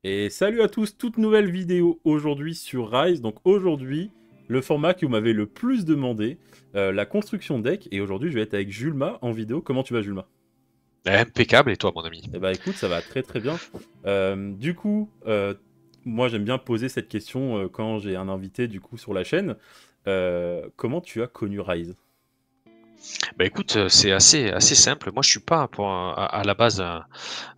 Et salut à tous, toute nouvelle vidéo aujourd'hui sur Rise. Donc aujourd'hui, le format que vous m'avez le plus demandé, la construction deck. Et aujourd'hui, je vais être avec Julma en vidéo. Comment tu vas, Julma? Impeccable, et toi, mon ami? Eh bah écoute, ça va très très bien. Du coup, moi j'aime bien poser cette question quand j'ai un invité du coup sur la chaîne. Comment tu as connu Rise? Bah écoute, c'est assez simple. Moi, je suis pas à la base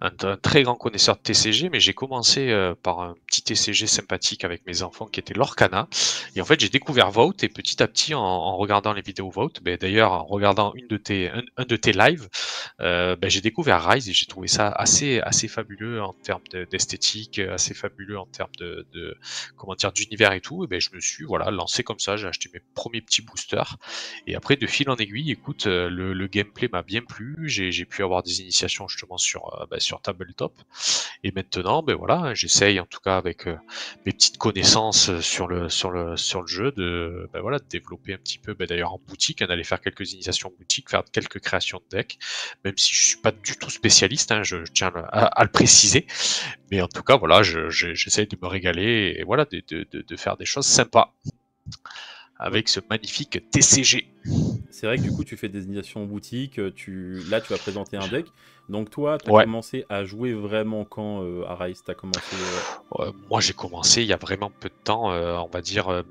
un très grand connaisseur de TCG, mais j'ai commencé par un petit TCG sympathique avec mes enfants qui était l'Orcana. Et en fait, j'ai découvert Vault et petit à petit, en regardant les vidéos Vault, ben, d'ailleurs en regardant un de tes lives, ben, j'ai découvert Rise et j'ai trouvé ça assez fabuleux en termes d'esthétique, assez fabuleux en termes comment dire, d'univers et tout. Et ben, je me suis voilà lancé comme ça. J'ai acheté mes premiers petits boosters. Et après, de fil en aiguille, écoute, le gameplay m'a bien plu. J'ai pu avoir des initiations justement sur Tabletop. Et maintenant, ben voilà, j'essaye en tout cas avec mes petites connaissances sur le jeu ben voilà, de développer un petit peu, ben d'ailleurs en boutique, hein, d'aller faire quelques initiations en boutique, faire quelques créations de decks, même si je suis pas du tout spécialiste, hein, je tiens à le préciser. Mais en tout cas, voilà, j'essaye de me régaler et voilà, de faire des choses sympas Oui. avec ce magnifique TCG. C'est vrai que du coup, tu fais des initiations en boutique. Là, tu vas présenter un deck. Donc toi, tu as Ouais. commencé à jouer vraiment quand à Rise? Tu as commencé... Moi, j'ai commencé il y a vraiment peu de temps, on va dire,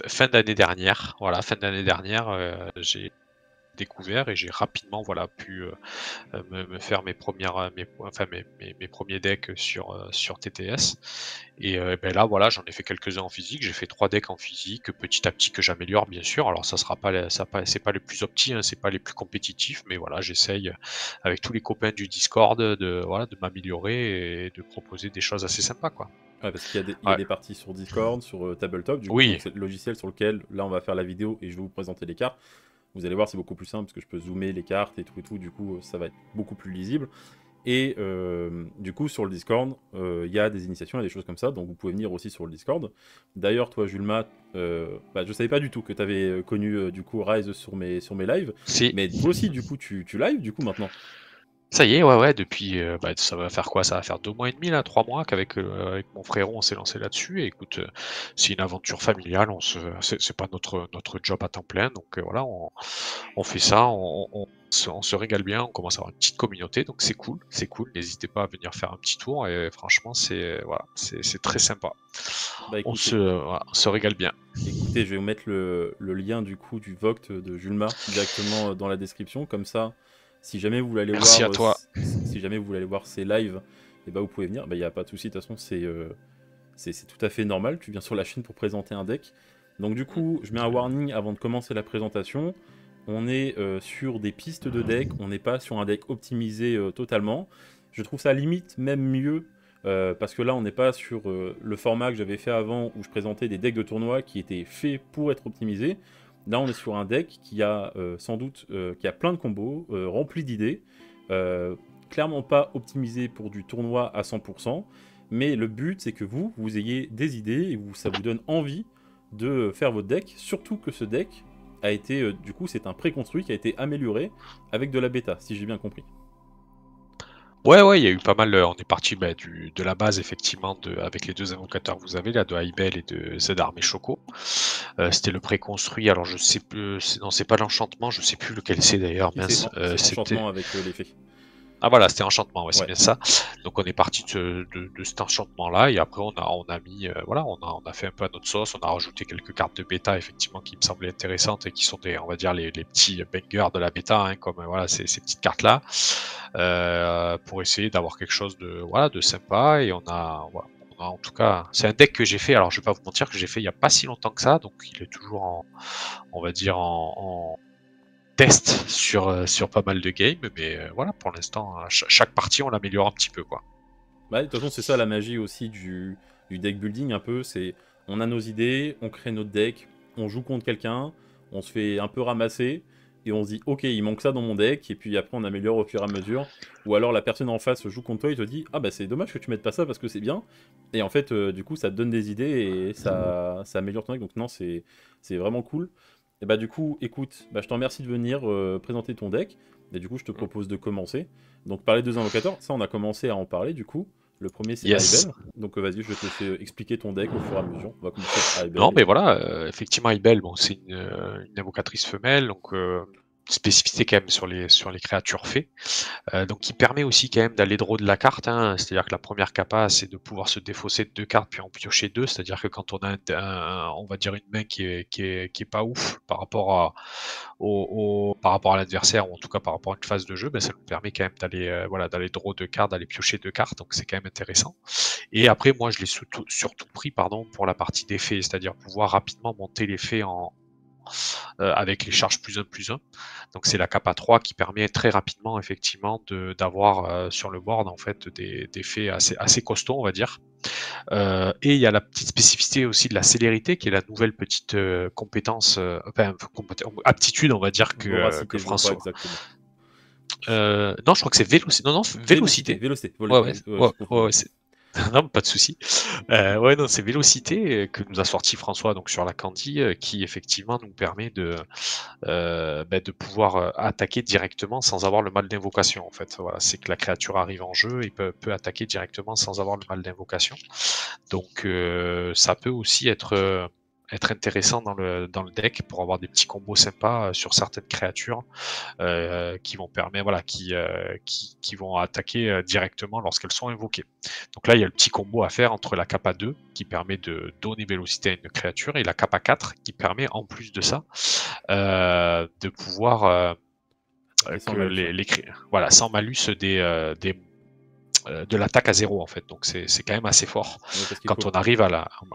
fin d'année dernière. Voilà, fin d'année dernière, j'ai découvert et j'ai rapidement, voilà, pu, me faire mes premières, mes premiers decks sur TTS. Et beh, là, voilà, j'en ai fait quelques-uns en physique. J'ai fait 3 decks en physique, petit à petit, que j'améliore, bien sûr. Alors ça sera pas les ça pas c'est pas les plus opti, hein, c'est pas les plus compétitifs, mais voilà, j'essaye, avec tous les copains du Discord, de m'améliorer et de proposer des choses assez sympas, quoi. Ouais, parce qu'il y a Ouais. des parties sur Discord, sur Tabletop, du coup, donc Oui. c'est le logiciel sur lequel, là, on va faire la vidéo et je vais vous présenter les cartes. Vous allez voir, c'est beaucoup plus simple parce que je peux zoomer les cartes et tout, du coup, ça va être beaucoup plus lisible. Et du coup, sur le Discord, il y a des initiations, il y a des choses comme ça, donc vous pouvez venir aussi sur le Discord. D'ailleurs, toi, Julma, je savais pas du tout que tu avais connu du coup Rise sur mes lives, Si. mais toi aussi, du coup, tu live du coup maintenant. Ça y est, ouais, ouais, depuis, bah, ça va faire quoi? Ça va faire 2 mois et demi là, 3 mois qu'avec, avec mon frérot, on s'est lancé là-dessus et écoute, c'est une aventure familiale, c'est pas notre job à temps plein donc voilà, on fait ça, on se régale bien, on commence à avoir une petite communauté donc c'est cool, c'est cool. N'hésitez pas à venir faire un petit tour et franchement c'est voilà, c'est très sympa. Bah On se écoutez, voilà, on se régale bien. écoutez, je vais vous mettre le lien du coup du Voct de Julma directement dans la description, comme ça, si jamais vous voulez aller Merci voir, à toi. si jamais vous voulez aller voir ses lives, et bah vous pouvez venir. Bah il y a pas de souci, de toute façon c'est tout à fait normal. Tu viens sur la chaîne pour présenter un deck. Donc du Mmh. coup, je mets un warning avant de commencer la présentation. On est sur des pistes de deck, on n'est pas sur un deck optimisé totalement. Je trouve ça limite même mieux parce que là, on n'est pas sur le format que j'avais fait avant où je présentais des decks de tournoi qui étaient faits pour être optimisés. Là, on est sur un deck qui a sans doute qui a plein de combos, rempli d'idées, euh, clairement pas optimisé pour du tournoi à 100%, mais le but c'est que vous ayez des idées et ça vous donne envie de faire votre deck, surtout que ce deck a été, du coup, c'est un préconstruit qui a été amélioré avec de la bêta, si j'ai bien compris. Ouais, ouais, il y a eu pas mal, on est parti, bah, de la base effectivement avec les 2 invocateurs que vous avez là, de Aibel et de Zedar et Choco. C'était le préconstruit, alors je sais plus, non, c'est pas l'enchantement, je sais plus lequel c'est d'ailleurs, Si c'est mince, c'est c'était enchantement avec l'effet. ah voilà, c'était enchantement, ouais, c'est Ouais. bien ça. Donc on est parti de cet enchantement-là et après on a mis, voilà, on a fait un peu à notre sauce, on a rajouté quelques cartes de bêta effectivement qui me semblaient intéressantes et qui sont on va dire les petits bangers de la bêta, hein, comme voilà ces petites cartes-là, pour essayer d'avoir quelque chose de voilà de sympa et voilà, en tout cas, c'est un deck que j'ai fait. Alors je vais pas vous mentir que j'ai fait il y a pas si longtemps que ça, donc il est toujours on va dire en test sur pas mal de games, mais voilà, pour l'instant, chaque partie, on l'améliore un petit peu, quoi. Bah, de toute façon, c'est ça la magie aussi du deck building un peu, c'est on a nos idées, on crée notre deck, on joue contre quelqu'un, on se fait un peu ramasser, et on se dit ok, il manque ça dans mon deck, et puis après on améliore au fur et à mesure. Ou alors la personne en face joue contre toi et te dit ah bah c'est dommage que tu mettes pas ça parce que c'est bien. Et en fait, du coup, ça te donne des idées et ça améliore ton deck, donc non, c'est vraiment cool. Et bah du coup, écoute, bah, je te remercie de venir présenter ton deck, et du coup, je te Mm. propose de commencer. Donc par les deux invocateurs, ça on a commencé à en parler du coup. Le premier, c'est Yes. Aibel. Donc vas-y, je te fais expliquer ton deck au fur et à mesure. On va commencer par Non, Aibel. mais voilà, effectivement, Ibel, bon, c'est une invocatrice femelle, donc spécificité quand même sur les créatures fées. Donc qui permet aussi quand même d'aller draw de la carte, hein. C'est-à-dire que la première capa, c'est de pouvoir se défausser de 2 cartes puis en piocher 2. C'est-à-dire que quand on a on va dire une main qui est pas ouf par rapport par rapport à l'adversaire, ou en tout cas par rapport à une phase de jeu, ben, ça nous permet quand même d'aller voilà, d'aller draw 2 cartes, d'aller piocher 2 cartes, donc c'est quand même intéressant. Et après, moi, je l'ai surtout pris, pardon, pour la partie des faits, c'est-à-dire pouvoir rapidement monter les faits avec les charges +1/+1. Donc c'est la capa 3 qui permet très rapidement effectivement d'avoir sur le board en fait des faits assez costauds, on va dire. Et il y a la petite spécificité aussi de la célérité qui est la nouvelle petite compétence, enfin aptitude, on va dire, que Voracité, je vois pas François. exactement. Non, je crois que c'est vélocité. Non, non, vélocité. Vélocité. Ouais, ouais, Ouais, ouais, je confonds. ouais, non, pas de souci. Ouais, non, c'est Vélocité que nous a sorti François donc sur la Candy, qui effectivement nous permet de pouvoir attaquer directement sans avoir le mal d'invocation. En fait, voilà, c'est que la créature arrive en jeu et peut attaquer directement sans avoir le mal d'invocation. Donc, ça peut aussi être intéressant dans le deck pour avoir des petits combos sympas sur certaines créatures qui vont permettre, voilà, qui vont attaquer directement lorsqu'elles sont invoquées. Donc là, il y a le petit combo à faire entre la capa 2 qui permet de donner vélocité à une créature et la capa 4 qui permet en plus de ça de pouvoir Et sans que malus. voilà, sans malus de l'attaque à 0 en fait. Donc c'est quand même assez fort Ouais, parce qu'il quand faut... on arrive à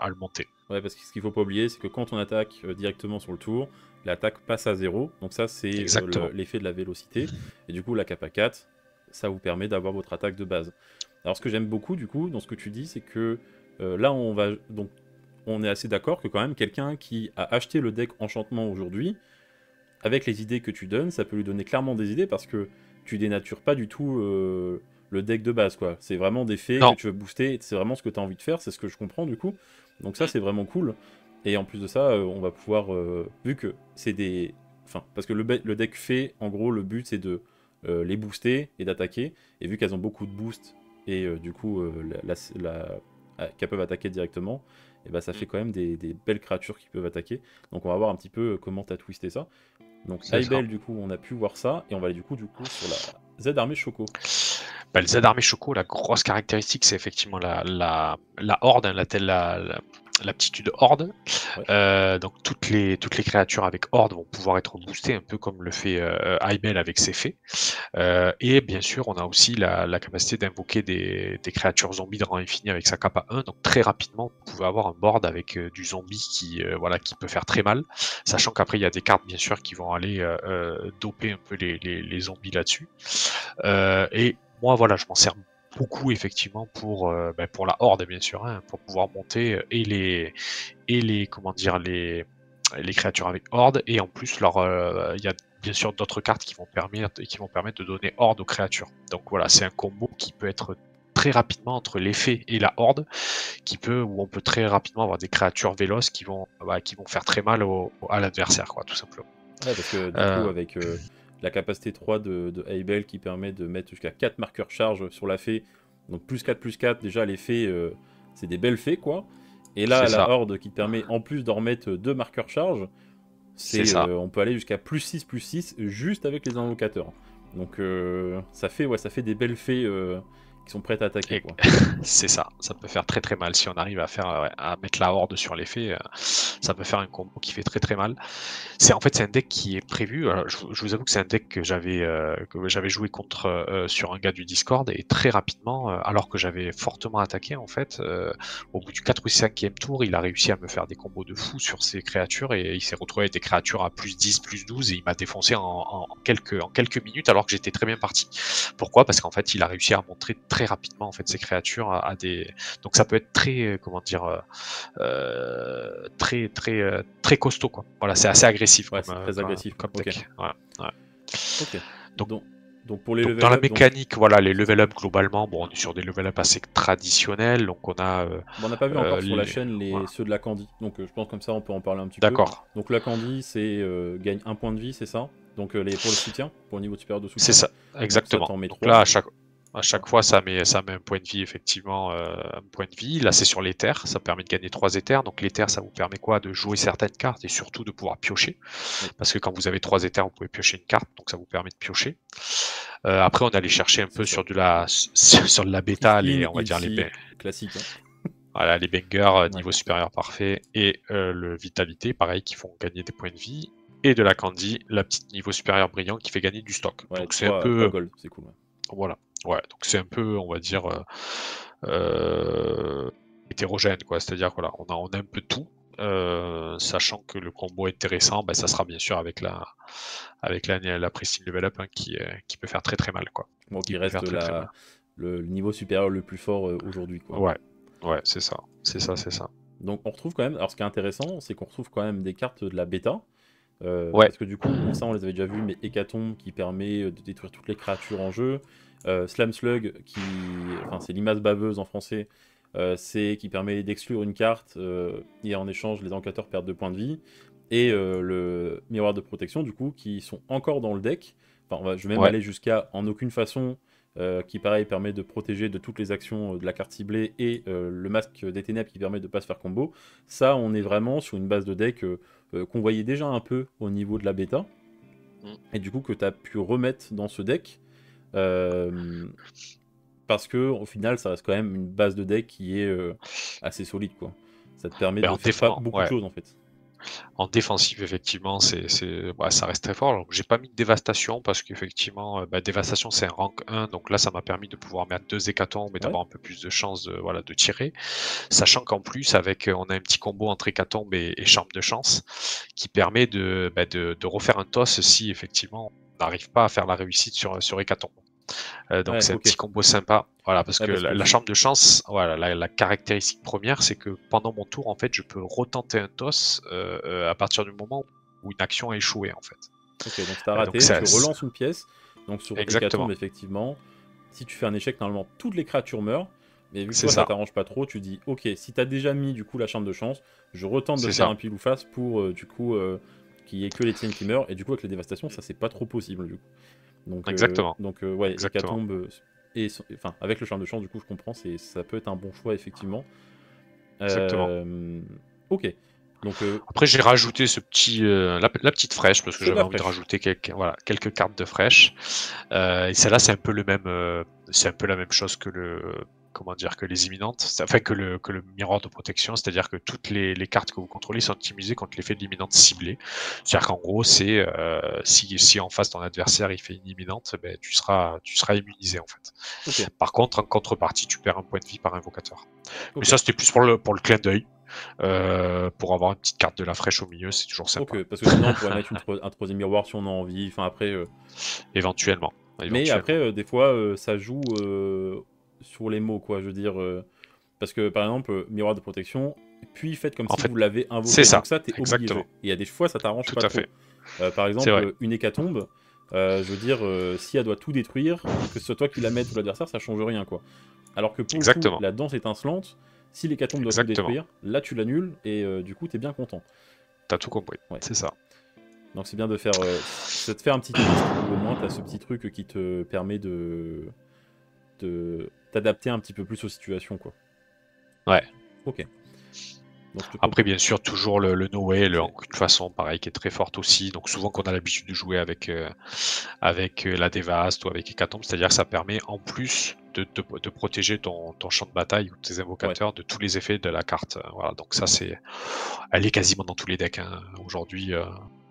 le monter. Ouais, parce que ce qu'il faut pas oublier, c'est que quand on attaque directement sur le tour, l'attaque passe à 0. Donc ça, c'est Exactement. l'effet de la vélocité. Et du coup, la capa 4, ça vous permet d'avoir votre attaque de base. Alors ce que j'aime beaucoup, du coup, dans ce que tu dis, c'est que là, on est assez d'accord que quand même, quelqu'un qui a acheté le deck Enchantement aujourd'hui, avec les idées que tu donnes, ça peut lui donner clairement des idées parce que tu dénatures pas du tout le deck de base, quoi. C'est vraiment des faits que Non. tu veux booster, c'est vraiment ce que tu as envie de faire, c'est ce que je comprends du coup. Donc ça, c'est vraiment cool. Et en plus de ça, on va pouvoir, vu que c'est des... Enfin, parce que le deck fait, en gros, le but c'est de les booster et d'attaquer. Et vu qu'elles ont beaucoup de boost et du coup, qu'elles peuvent attaquer directement, et bah, ça fait quand même des belles créatures qui peuvent attaquer. Donc on va voir un petit peu comment tu as twisté ça. Donc C'est ça. Aibel, du coup, on a pu voir ça, et on va aller du coup sur la Z Armée Choco. Bah, le Z Armée Choco, la grosse caractéristique, c'est effectivement la horde, hein, l'aptitude horde. Ouais. Donc toutes les créatures avec horde vont pouvoir être boostées, un peu comme le fait Aibel avec ses fées. Et bien sûr, on a aussi la capacité d'invoquer des créatures zombies de rang infini avec sa capa 1. Donc très rapidement, vous pouvez avoir un board avec du zombie qui peut faire très mal. Sachant qu'après, il y a des cartes, bien sûr, qui vont aller doper un peu les zombies là-dessus. Et moi, voilà, je m'en sers beaucoup effectivement pour la horde, bien sûr, hein, pour pouvoir monter comment dire, les créatures avec horde, et en plus il y a bien sûr d'autres cartes qui vont permettre de donner horde aux créatures. Donc voilà, c'est un combo qui peut être très rapidement entre l'effet et la horde, où on peut très rapidement avoir des créatures véloces qui vont faire très mal à l'adversaire, quoi, tout simplement. Ouais, parce que du coup, avec la capacité 3 de Aibel qui permet de mettre jusqu'à 4 marqueurs charge sur la fée, donc plus 4, déjà les fées, c'est des belles fées, quoi. Et C'est là, la ça, horde qui te permet en plus d'en remettre 2 marqueurs charge, c'est ça. on peut aller jusqu'à plus 6 juste avec les invocateurs. Donc ça fait des belles fées qui sont prêtes à attaquer, Et quoi. c'est ça, ça peut faire très très mal si on arrive à mettre la horde sur l'effet, ça peut faire un combo qui fait très très mal. C'est un deck qui est prévu. Alors, je vous avoue que c'est un deck que j'avais joué contre sur un gars du Discord, et très rapidement, alors que j'avais fortement attaqué en fait, au bout du 4 ou 5e tour, il a réussi à me faire des combos de fou sur ses créatures, et il s'est retrouvé avec des créatures à plus 10, plus 12, et il m'a défoncé en quelques minutes alors que j'étais très bien parti. Pourquoi? Parce qu'en fait, il a réussi à montrer très rapidement en fait ses créatures à des... Donc ça peut être très comment dire très costaud, quoi. Voilà, c'est assez agressif Ouais, c'est très agressif. comme Ok. deck. Ouais, ouais. Ok. Donc, Donc pour les donc dans level la up, donc mécanique, voilà, les level up globalement, bon, on est sur des level up assez traditionnels, donc on a bon, on n'a pas vu encore sur la les... chaîne voilà. ceux de la Candy, donc je pense comme ça on peut en parler un petit peu. D'accord, Donc la Candy, c'est gagne 1 point de vie, c'est ça. Donc pour le soutien, pour le niveau supérieur de c'est soutien. ça, Donc ça exactement. t'en met Donc là, 3. À chaque fois, ça met un point de vie, effectivement, un point de vie. Là, c'est sur l'éther, ça permet de gagner 3 éthers. Donc l'éther, ça vous permet quoi? De jouer certaines cartes et surtout de pouvoir piocher. Oui. Parce que quand vous avez 3 éthers, vous pouvez piocher une carte, donc ça vous permet de piocher. Après, on allait chercher un peu sur de la bêta, Pristine, on va dire classique. Hein. Voilà, les bangers, Ouais. niveau supérieur parfait, et le vitalité, pareil, qui font gagner des points de vie. Et de la candy, la petite niveau supérieur brillant qui fait gagner du stock. Ouais, Donc c'est un 3 peu... gold, c'est cool. Ouais. Voilà. Ouais, donc c'est un peu, on va dire, hétérogène, quoi. C'est-à-dire voilà, on a un peu de tout, sachant que le combo intéressant, bah, ça sera bien sûr avec la Pristine Level Up, hein, qui peut faire très très mal, quoi. Bon, qui Qui peut reste faire très très mal. le niveau supérieur le plus fort aujourd'hui, quoi. Ouais, c'est ça. C'est ça. Donc on retrouve quand même, alors ce qui est intéressant, c'est qu'on retrouve quand même des cartes de la bêta. Ouais, Parce que du coup, ça on les avait déjà vus, mais Hécatombe qui permet de détruire toutes les créatures en jeu. Slam Slug, enfin c'est limace baveuse en français, c'est qui permet d'exclure une carte et en échange les encanteurs perdent 2 points de vie. Et le miroir de protection, du coup, qui sont encore dans le deck. Enfin, je vais même ouais, aller jusqu'à en aucune façon, qui pareil permet de protéger de toutes les actions de la carte ciblée, et le masque des ténèbres qui permet de ne pas se faire combo. Ça, on est vraiment sur une base de deck qu'on voyait déjà un peu au niveau de la bêta, et du coup que tu as pu remettre dans ce deck. Parce que au final, ça reste quand même une base de deck qui est assez solide, quoi. Ça te permet mais de en faire pas défense, beaucoup de ouais. choses en fait. En défensive, effectivement, ça reste très fort. Alors, j'ai pas mis de dévastation parce qu'effectivement, dévastation c'est un rank 1, donc là ça m'a permis de pouvoir mettre 2 hécatombes et Ouais. d'avoir un peu plus de chance de tirer. Sachant qu'en plus, avec on a un petit combo entre hécatombe et charme de chance qui permet de refaire un toss si effectivement on n'arrive pas à faire la réussite sur hécatombe. Donc Ouais, c'est un ok. petit combo sympa. Voilà, parce Ouais, que parce que la du... chambre de chance, voilà, la caractéristique première, c'est que pendant mon tour, en fait, je peux retenter un toss à partir du moment où une action a échoué, en fait. Ok, donc t'as Donc raté, tu relances une pièce. Donc sur Hécatombe, exactement, effectivement, si tu fais un échec, normalement toutes les créatures meurent. Mais vu que c'est toi ça ça, t'arrange pas trop, tu dis ok, si t'as déjà mis du coup la chambre de chance, je retente de c'est faire ça, un pile ou face pour du coup qu'il y ait que les tiennes qui meurent. Et du coup avec les dévastations, ça c'est pas trop possible du coup. exactement, Ouais, exactement. Hécatombe, enfin avec le charme de chance, du coup je comprends, ça peut être un bon choix effectivement. Exactement. Euh, ok, donc Après, j'ai rajouté la petite fraîche parce que c'est de j'avais la envie de fraîche. rajouter quelques cartes de fraîche. Et celle-là, c'est un peu c'est un peu la même chose que comment dire, que les imminentes, enfin que le miroir de protection, c'est-à-dire que toutes les cartes que vous contrôlez sont optimisées contre l'effet de l'imminente ciblée. C'est-à-dire qu'en gros, si en face ton adversaire il fait une imminente, tu seras immunisé en fait. Ok, Par contre, en contrepartie, tu perds un point de vie par invocateur. Mais ok. ça, c'était plus pour le clin d'œil. Pour avoir une petite carte de la fraîche au milieu, c'est toujours sympa. Ok, parce que sinon on pourrait mettre un troisième miroir si on a envie. Enfin après, Éventuellement. mais après Éventuellement. des fois ça joue sur les mots quoi. Je veux dire, parce que par exemple miroir de protection, puis faites comme En si fait, vous l'avez c'est invoqué. ça. Donc ça t'es obligé. Exactement. Et il y a des fois ça t'arrange Tout pas à trop. fait. Par C'est vrai. exemple une hécatombe, je veux dire si elle doit tout détruire, que ce soit toi qui la mette ou l'adversaire, ça change rien quoi. Alors que pour le coup Exactement. la danse étincelante, si l'hécatombe doit tout Exactement. détruire, là tu l'annules et du coup t'es bien content. T'as tout compris. Ouais. C'est ça. Donc c'est bien de faire, ça te fait un petit twist où au moins t'as ce petit truc qui te permet de t'adapter un petit peu plus aux situations quoi. Ouais. Ok. Donc je te Après, propose. bien sûr, toujours le No Way, C'est... une façon pareil qui est très forte aussi. Donc souvent qu'on a l'habitude de jouer avec la Dévaste ou avec Hécatombe, c'est-à-dire que ça permet en plus de protéger ton champ de bataille ou tes Ouais. invocateurs de tous les effets de la carte. Voilà, donc ça elle est quasiment dans tous les decks, hein. Aujourd'hui.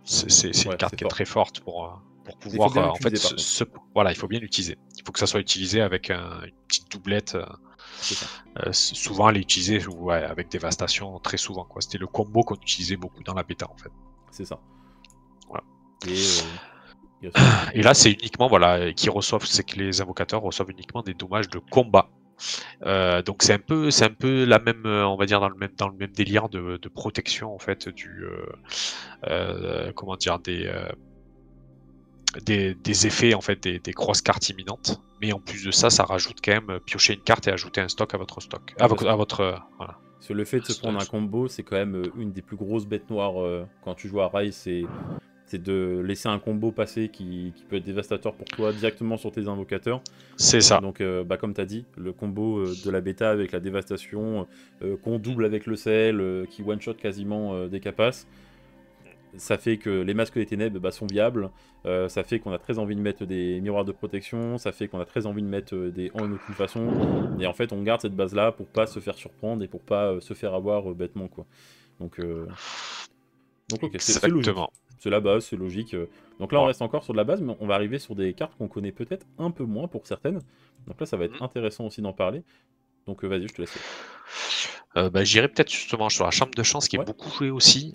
C'est une Ouais, carte c'est qui est fort. très forte pour Il faut pouvoir bien en fait l'utiliser par contre. voilà, il faut bien l'utiliser. Il faut que ça soit utilisé avec une petite doublette. C'est ça. Souvent, elle est utilisée ouais, avec Dévastation très souvent, quoi. C'était le combo qu'on utilisait beaucoup dans la bêta en fait. C'est ça. Voilà. Et il reste plus Et là, c'est uniquement voilà, c'est que les invocateurs reçoivent uniquement des dommages de combat. Donc c'est un peu la même, on va dire dans le même délire de protection en fait comment dire des effets en fait des grosses cartes imminentes, mais en plus de ça, ça rajoute quand même piocher une carte et ajouter un stock à votre stock, ouais, parce que voilà. le fait de se prendre un combo, c'est quand même une des plus grosses bêtes noires quand tu joues à Rise. C'est de laisser un combo passer qui peut être dévastateur pour toi directement sur tes invocateurs. C'est ça. Donc, comme tu as dit, le combo de la bêta avec la dévastation, qu'on double avec le sel, qui one-shot quasiment des capaces, ça fait que les masques des ténèbres sont viables, ça fait qu'on a très envie de mettre des miroirs de protection, ça fait qu'on a très envie de mettre des en aucune façon, et en fait on garde cette base là pour pas se faire surprendre et pour pas se faire avoir bêtement quoi. Donc ok, c'est logique. Exactement. C'est la base, c'est logique. Donc là on Ouais. reste encore sur de la base, mais on va arriver sur des cartes qu'on connaît peut-être un peu moins pour certaines. Donc là ça va être intéressant aussi d'en parler. Donc vas-y, je te laisse. J'irai peut-être justement sur la chambre de chance qui est Ouais. beaucoup jouée aussi.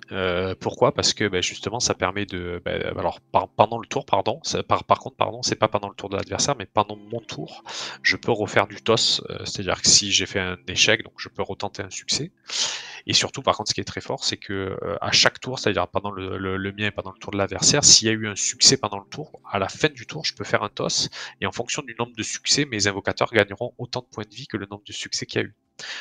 Pourquoi? Parce que justement ça permet de alors pendant le tour, pardon, par contre, pardon, c'est pas pendant le tour de l'adversaire, mais pendant mon tour, je peux refaire du toss. C'est-à-dire que si j'ai fait un échec, donc je peux retenter un succès. Et surtout, par contre, ce qui est très fort, c'est que à chaque tour, c'est-à-dire pendant le mien et pendant le tour de l'adversaire, s'il y a eu un succès pendant le tour, à la fin du tour, je peux faire un toss. Et en fonction du nombre de succès, mes invocateurs gagneront autant de points de vie que le nombre de succès qu'il y a eu.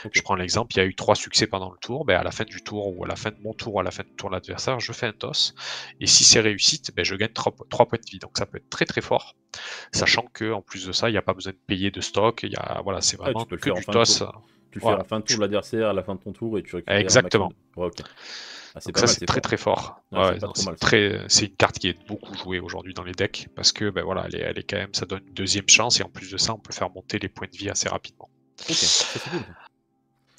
Ok. Je prends l'exemple, il y a eu 3 succès pendant le tour, à la fin du tour ou à la fin de mon tour ou à la fin du tour de l'adversaire, je fais un toss. Et si c'est réussite, je gagne 3 points de vie. Donc ça peut être très très fort. Sachant que en plus de ça, il n'y a pas besoin de payer de stock. Voilà, c'est Ah, vraiment tu peux le que faire en du fin de toss. tour. Tu le fais à Voilà. la fin de tour de l'adversaire, à la fin de ton tour, et tu récupères un maximum. Exactement. Ouais, ok. Ah, c'est Donc pas ça mal, c'est c'est très fort. très fort. Ouais, c'est pas trop mal, ça. C'est une carte qui est beaucoup jouée aujourd'hui dans les decks parce que voilà, elle est quand même, ça donne une deuxième chance et en plus de ça, on peut faire monter les points de vie assez rapidement. Ok, ça c'est cool.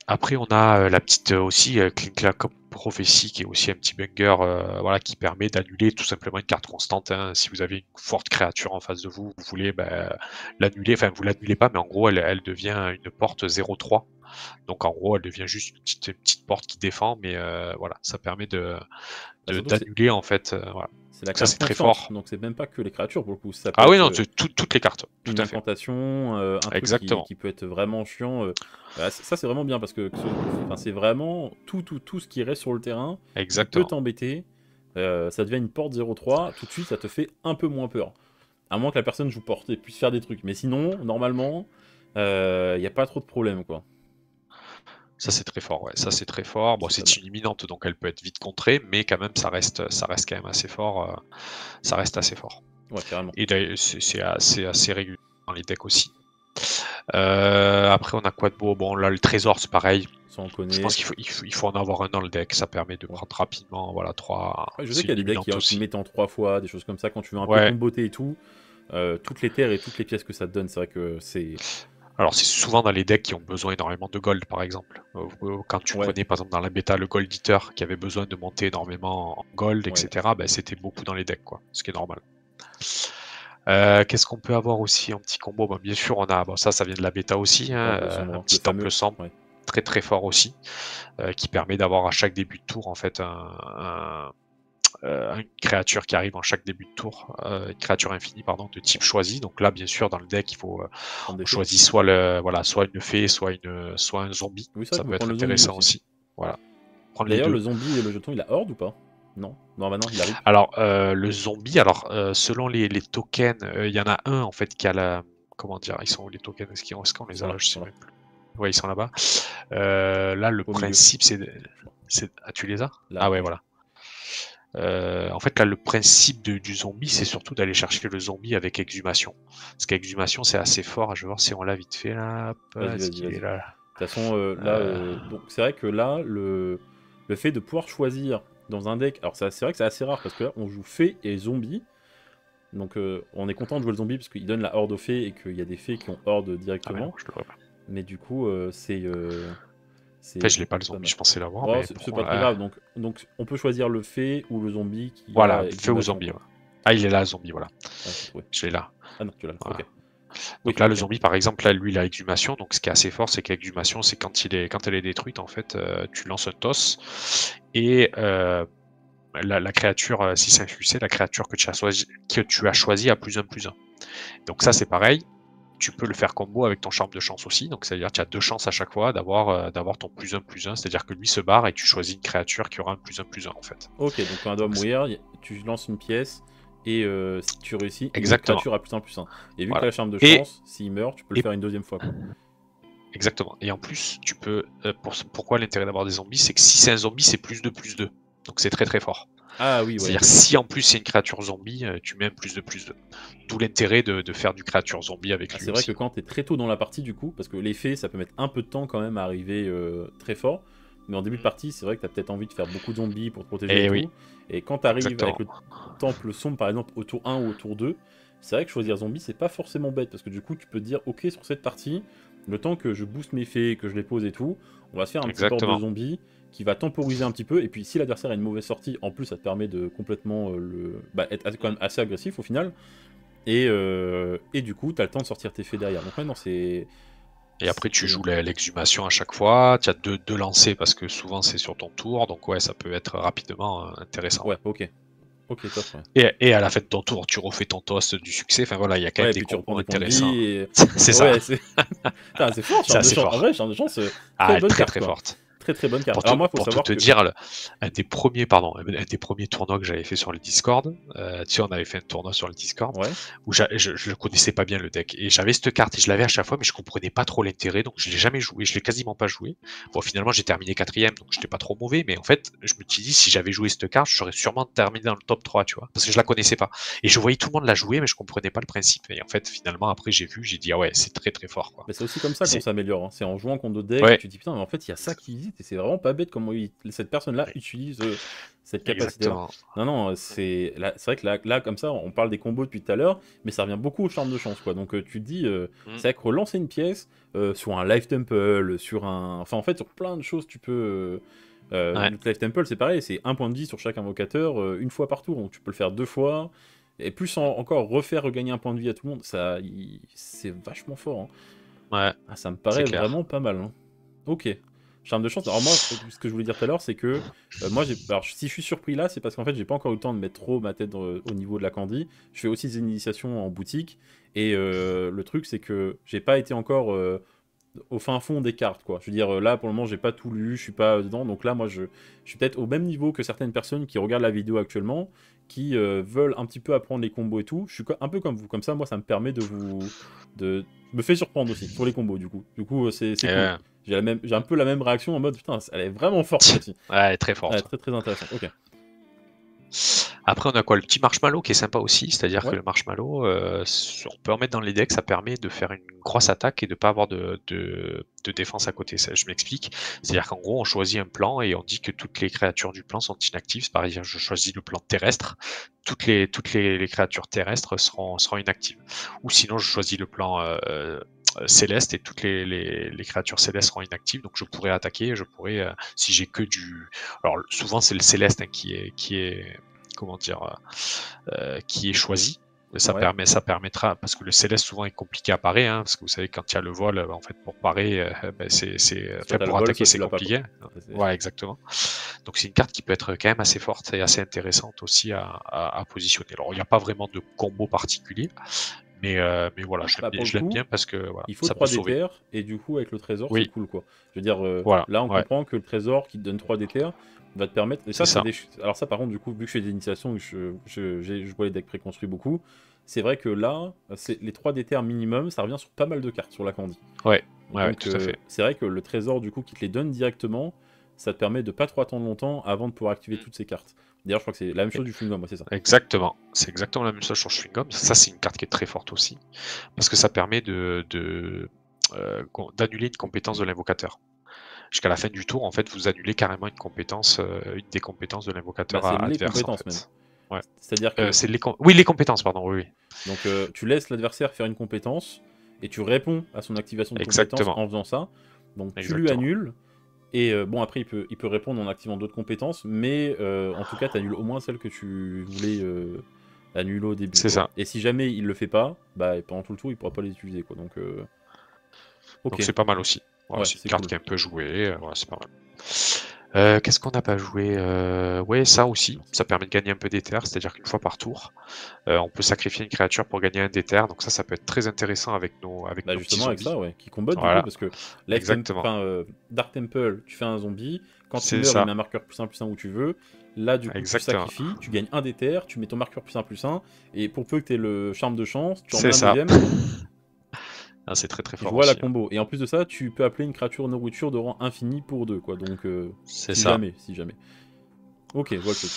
Après, on a la petite aussi Clinkla Prophecy qui est aussi un petit banger voilà, qui permet d'annuler tout simplement une carte constante. Hein. Si vous avez une forte créature en face de vous, vous voulez l'annuler, enfin vous l'annulez pas, mais en gros elle devient une porte 0-3. Donc en gros elle devient juste une petite porte qui défend, mais voilà, ça permet d'annuler en fait. Voilà. C'est la Donc ça carte c'est très confiante, fort. donc c'est même pas que les créatures pour le coup. Ça peut Ah oui, être non, toutes les cartes, tout une à fait. incantation, un truc Exactement. qui peut être vraiment chiant. Ça c'est vraiment bien parce que c'est vraiment tout ce qui reste sur le terrain qui peut Exactement. t'embêter. Ça devient une porte 0-3, tout de suite ça te fait un peu moins peur. À moins que la personne joue porte et puisse faire des trucs. Mais sinon, normalement, il n'y a pas trop de problème quoi. Ça c'est très fort, ouais. Ça c'est très fort. Bon, c'est une imminente, donc elle peut être vite contrée, mais quand même ça reste quand même assez fort. Ça reste assez fort. Ouais, carrément. Et c'est assez régulier dans les decks aussi. Après, on a quoi de beau? Bon, là, le trésor, c'est pareil. Ça on connaît. Je pense qu'il faut en avoir un dans le deck. Ça permet de prendre rapidement, voilà, 3. Ouais, je sais qu'il y a des decks qui mettent en 3 fois, des choses comme ça, quand tu veux un peu comboter et tout. Toutes les terres et toutes les pièces que ça te donne, c'est vrai que c'est... Alors, c'est souvent dans les decks qui ont besoin énormément de gold, par exemple. Quand tu prenais, par exemple, dans la bêta, le Gold Eater, qui avait besoin de monter énormément en gold, etc., c'était beaucoup dans les decks, quoi. Ce qui est normal. Qu'est-ce qu'on peut avoir aussi en petit combo? Bien sûr, on a... ça vient de la bêta aussi. Hein, un petit temple sombre. Ouais. Très très fort aussi. Qui permet d'avoir à chaque début de tour, en fait, une créature qui arrive en chaque début de tour, une créature infinie pardon, de type choisi. Donc là, bien sûr, dans le deck, il faut on choisit soit une fée, soit un zombie. Oui, ça peut être intéressant aussi. Voilà. D'ailleurs, le zombie et le jeton, il a horde ou pas? Non, maintenant il arrive. Alors le zombie, selon les tokens, il y en a un en fait qui a la, comment dire, ils sont où les tokens? Est-ce qu'on les a là? Je sais même plus. Ouais, ils sont là-bas. Là, le principe, c'est ah, tu les as? Là, ah ouais, voilà. En fait, là, le principe du zombie, c'est surtout d'aller chercher le zombie avec exhumation. Parce qu'exhumation, c'est assez fort. Je vais voir si on l'a vite fait là. Vas-y. De toute façon, donc c'est vrai que là, le fait de pouvoir choisir dans un deck, alors c'est vrai que c'est assez rare parce que là, on joue fée et zombie. Donc on est content de jouer le zombie parce qu'il donne la horde aux fées et qu'il y a des fées qui ont horde directement. Ah, non, je le vois pas. Mais du coup, c'est... En fait, je l'ai pas le zombie, je pensais l'avoir. Oh, c'est pas très grave, donc on peut choisir le fée ou le zombie qui voilà, fée ou zombie. Ouais. Ah, il est là, zombie, voilà. Ouais. Je l'ai là. Ah non, tu l'as là, voilà. Ok. Donc là, le zombie, par exemple, là, lui, il a exhumation. Donc ce qui est assez fort, c'est qu'exhumation, c'est quand elle est détruite, en fait, tu lances un toss et la créature, si c'est infusé, la créature que tu as choisi a +1/+1. Donc ça, c'est pareil. Tu peux le faire combo avec ton charme de chance aussi, donc c'est-à-dire que tu as 2 chances à chaque fois d'avoir ton +1/+1, c'est-à-dire que lui se barre et tu choisis une créature qui aura un +1/+1 en fait. Ok, donc quand un doit mourir, tu lances une pièce et si tu réussis, une créature a +1/+1. Et vu que tu as la charme de chance, s'il meurt, tu peux le faire une deuxième fois. Quoi. Exactement. Et en plus, tu peux. Pourquoi l'intérêt d'avoir des zombies, c'est que si c'est un zombie, c'est +2/+2. Donc c'est très très fort. Ah oui, ouais, C'est-à-dire ok. si en plus c'est une créature zombie, tu mets un +2/+2. D'où l'intérêt de faire du créature zombie avec Ah, lui c'est vrai que aussi, quand quoi. t'es très tôt dans la partie, du coup, parce que l'effet, ça peut mettre un peu de temps quand même à arriver très fort. Mais en début de Mmh. partie, c'est vrai que t'as peut-être envie de faire beaucoup de zombies pour te protéger et Et oui, tout. Et quand t'arrives avec exactement. le temple sombre, par exemple, au tour 1 ou au tour 2, c'est vrai que choisir zombie, c'est pas forcément bête. Parce que du coup, tu peux te dire, ok, sur cette partie, le temps que je booste mes fées, que je les pose et tout, on va se faire un petit board de Exactement. zombies qui va temporiser un petit peu. Et puis, si l'adversaire a une mauvaise sortie, en plus, ça te permet de complètement être quand même assez agressif au final. Et du coup, t'as le temps de sortir tes fées derrière. Donc maintenant, Et après tu c'est bien. joues l'exhumation à chaque fois, tu as 2 lancers parce que souvent c'est sur ton tour, donc ouais, ça peut être rapidement, intéressant, ouais. Ouais, ok. Ok, top, ouais. Et à la fin de ton tour, tu refais ton toast du succès, enfin voilà, il y a quand même Ouais, et des puis tu reprends combos des points de intéressants. vie et... C'est ça, Ouais, c'est... Putain, c'est fort, c'est Charme de assez Chance. En fort. vrai, Charme de Chance, très Ah, bonne très, carte, très quoi. forte. Très très bonne carte. Alors moi, faut Pour tout savoir te que... dire, un des premiers tournois que j'avais fait sur le Discord, tu sais, on avait fait un tournoi sur le Discord Ouais. où je connaissais pas bien le deck et j'avais cette carte et je l'avais à chaque fois, mais je comprenais pas trop l'intérêt, donc je l'ai jamais joué, je l'ai quasiment pas joué. Bon, finalement, j'ai terminé 4ème, donc j'étais pas trop mauvais, mais en fait, je me suis dit, si j'avais joué cette carte, j'aurais sûrement terminé dans le top 3, tu vois, parce que je la connaissais pas. Et je voyais tout le monde la jouer, mais je comprenais pas le principe. Et en fait, finalement, après, j'ai dit, ah ouais, c'est très très fort, quoi. Mais c'est aussi comme ça qu'on C'est, s'améliore, hein. C'est en jouant contre d'autres decks, ouais, tu te dis putain, mais en fait, il y a ça qui existe et c'est vraiment pas bête comment cette personne-là utilise cette capacité-là. exactement. Non, non, c'est vrai que là, comme ça, on parle des combos depuis tout à l'heure, mais ça revient beaucoup au charme de chance, quoi. Donc tu te dis, Mm. c'est vrai que relancer une pièce sur un Life Temple, sur un. Enfin, en fait, sur plein de choses, tu peux. Ouais. Le Life Temple, c'est pareil, c'est un point de vie sur chaque invocateur une fois par tour, donc tu peux le faire 2 fois. Et plus encore refaire regagner un point de vie à tout le monde, c'est vachement fort, hein. Ouais, Ah, ça me c'est paraît clair. vraiment pas mal, hein. Ok. Charme de chance. Alors moi, ce que je voulais dire tout à l'heure, c'est que moi, alors si je suis surpris là, c'est parce qu'en fait, j'ai pas encore eu le temps de mettre trop ma tête au niveau de la Candy. Je fais aussi des initiations en boutique. Et le truc, c'est que j'ai pas été encore au fin fond des cartes, quoi. Je veux dire, là, pour le moment, j'ai pas tout lu, je suis pas dedans. Donc là, moi, je suis peut-être au même niveau que certaines personnes qui regardent la vidéo actuellement, qui veulent un petit peu apprendre les combos et tout. Je suis un peu comme vous. Comme ça, moi, ça me permet de vous... de me fait surprendre aussi sur les combos, du coup. Du coup, c'est cool. Ouais. J'ai un peu la même réaction en mode, putain, elle est vraiment forte, celle-ci. Ouais, très Ouais, forte. très très intéressant. Ok. Après, on a quoi? Le petit marshmallow qui est sympa aussi, c'est-à-dire que Ouais. le marshmallow, on peut en mettre dans les decks, ça permet de faire une grosse attaque et de pas avoir de défense à côté. Ça, je m'explique. C'est-à-dire qu'en gros, on choisit un plan et on dit que toutes les créatures du plan sont inactives. Par exemple, je choisis le plan terrestre, toutes les créatures terrestres seront inactives. Ou sinon, je choisis le plan céleste et toutes les créatures célestes seront inactives. Donc, je pourrais attaquer, je pourrais, si j'ai que du... Alors, souvent, c'est le céleste hein, qui est comment dire, qui est choisi. Ouais. Ça permettra, parce que le céleste souvent est compliqué à parer, hein, parce que vous savez, quand il y a le vol, en fait, pour parer, Soit enfin, t'as le pour vol, attaquer, soit tu c'est l'as pas, quoi. compliqué. Ouais, exactement. Donc c'est une carte qui peut être quand même assez forte et assez intéressante aussi à positionner. Alors il n'y a pas vraiment de combo particulier, mais voilà, Bah, pour le je l'aime coup, bien parce que voilà, il faut ça peut 3 sauver. d'éther, et du coup, avec le trésor, c'est Oui, cool, quoi. Je veux dire, voilà, là, on ouais, comprend que le trésor qui te donne 3 d'éther va te permettre. Et c'est ça, c'est ça. des. Alors, ça, par contre, du coup, vu que je fais des initiations, et que je vois les decks préconstruits beaucoup, c'est vrai que là, les 3 d'éther minimum, ça revient sur pas mal de cartes sur la Candy. Ouais, ouais, ouais, Donc, tout à fait. c'est vrai que le trésor, du coup, qui te les donne directement, ça te permet de pas trop attendre longtemps avant de pouvoir activer Mm. toutes ces cartes. D'ailleurs, je crois que c'est la même chose du Fungum, moi, c'est ça. Exactement. C'est exactement la même chose sur Chewing Gum. Ça, c'est une carte qui est très forte aussi. Parce que ça permet d'annuler une compétence de l'invocateur. Jusqu'à la fin du tour, en fait, vous annulez carrément une des compétences de Bah, l'invocateur c'est les adverse, en compétences, même. fait. Ouais. C'est-à-dire que Oui, les compétences, pardon, oui, oui. donc tu laisses l'adversaire faire une compétence et tu réponds à son activation de compétence Exactement. en faisant ça. Donc tu lui Exactement. annules et bon après il peut répondre en activant d'autres compétences, mais en tout cas tu annules au moins celle que tu voulais annuler au début C'est quoi. ça. Et si jamais il le fait pas, bah pendant tout le tour il pourra pas les utiliser quoi. Donc ok, Donc c'est pas mal aussi. Voilà, ouais c'est une c'est carte cool. qui est un peu jouée. Voilà, c'est pas mal. Qu'est-ce qu'on n'a pas joué? Ouais, ça aussi, ça permet de gagner un peu d'éther, c'est-à-dire qu'une fois par tour, on peut sacrifier une créature pour gagner un d'éther, donc ça peut être très intéressant avec Bah nos petits justement avec ça zombies. ouais, qui combattent du coup Voilà, parce que exactement. enfin, Dark Temple tu fais un zombie, quand il C'est meurt il ça, met un marqueur +1/+1 où tu veux. Là du coup tu exactement. sacrifies, tu gagnes un d'éther, tu mets ton marqueur +1/+1 et pour peu que tu aies le charme de chance, tu en mets C'est un ça. deuxième. Ah, c'est très très Je fort vois la aussi, hein. combo. Et en plus de ça, tu peux appeler une créature nourriture de rang infini pour 2 quoi. Donc C'est ça. si jamais. Ok, je vois le truc.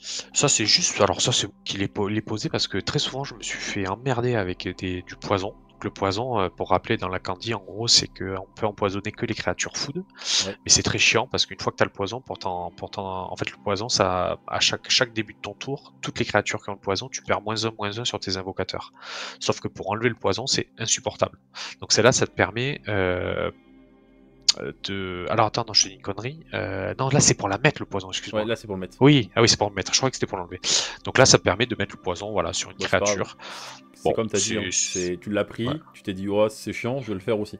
Ça, c'est juste. Alors, ça, c'est qu'il est posé parce que très souvent, je me suis fait emmerder avec du poison. Donc, le poison, pour rappeler dans la Candy, en gros, c'est qu'on peut empoisonner que les créatures food. Ouais. Mais c'est très chiant parce qu'une fois que tu as le poison, en fait, le poison, ça, à chaque début de ton tour, toutes les créatures qui ont le poison, tu perds -1/-1 sur tes invocateurs. Sauf que pour enlever le poison, c'est insupportable. Donc, celle-là, ça te permet de. Alors, attends, non, je te dis une connerie. Non, là, c'est pour la mettre, le poison, Ouais, excuse-moi. là c'est pour le mettre. Oui, ah oui, c'est pour le mettre. Je crois que c'était pour l'enlever. Donc là, ça te permet de mettre le poison, voilà, sur une Bon, c'est pas grave. créature. C'est Bon, comme t'as dit, hein. Tu l'as ouais. pris, tu t'es dit, oh, c'est chiant, je vais le faire aussi.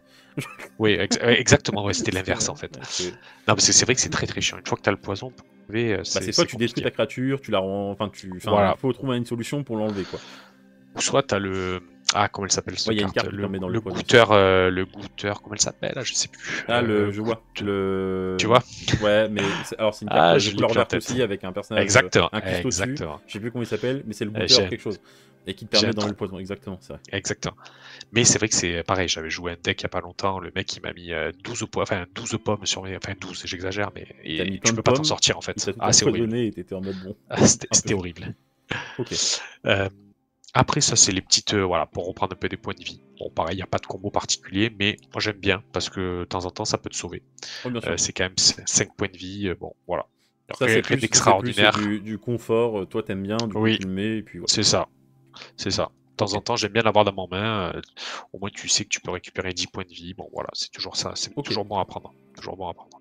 Oui, exactement, ouais, c'était C'est l'inverse en fait. ouais, Non, parce que c'est vrai que c'est très très chiant. Une fois que tu as le poison, pour l'enlever, bah, c'est soit c'est tu détruis ta compliqué. créature, tu la rends. Enfin, il Voilà. faut trouver une solution pour l'enlever, quoi. Ou soit tu as le. Ah, comment elle s'appelle Ouais, cette il y a une carte? carte qui permet d'enlever Le le poison aussi. goûteur, comment elle s'appelle? Ah, je sais plus. Ah, je vois. Tu vois? Ouais, mais alors c'est une carte Ah, de je l'ai couleur plus en verte tête. aussi, avec un personnage, Exactement, un cuistot dessus. exactement. Je sais plus comment il s'appelle, mais c'est le Euh, goûteur J'ai quelque chose. Et qui te j'ai permet un d'enlever trou. le poison, exactement, c'est vrai. Exactement. Mais c'est vrai que c'est pareil, j'avais joué un deck il y a pas longtemps, le mec il m'a mis 12 pommes, enfin 12 pommes sur mes. Enfin 12, j'exagère, mais Il t'a mis et plein tu de peux pas t'en pommes, sortir en il fait. t'a tout Ah, c'est horrible. empoisonné et t'étais en mode bon, Ah, C'était un peu c'était chaud. horrible. Ok. Euh, Après, ça, c'est les petites. Voilà, pour reprendre un peu des points de vie. Bon, pareil, il n'y a pas de combo particulier, mais moi j'aime bien parce que de temps en temps, ça peut te sauver. Ouais, bien sûr. C'est quand même 5 points de vie. Bon, voilà. Ça, Rien c'est plus d'extraordinaire. du confort. Toi, t'aimes bien, du coup, Oui, tu le mets, et puis voilà. c'est ça. C'est ça. De temps Ok. en temps, j'aime bien l'avoir dans mon main. Au moins, tu sais que tu peux récupérer 10 points de vie. Bon, voilà, c'est toujours ça. C'est Ok. toujours bon à prendre. Toujours bon à prendre.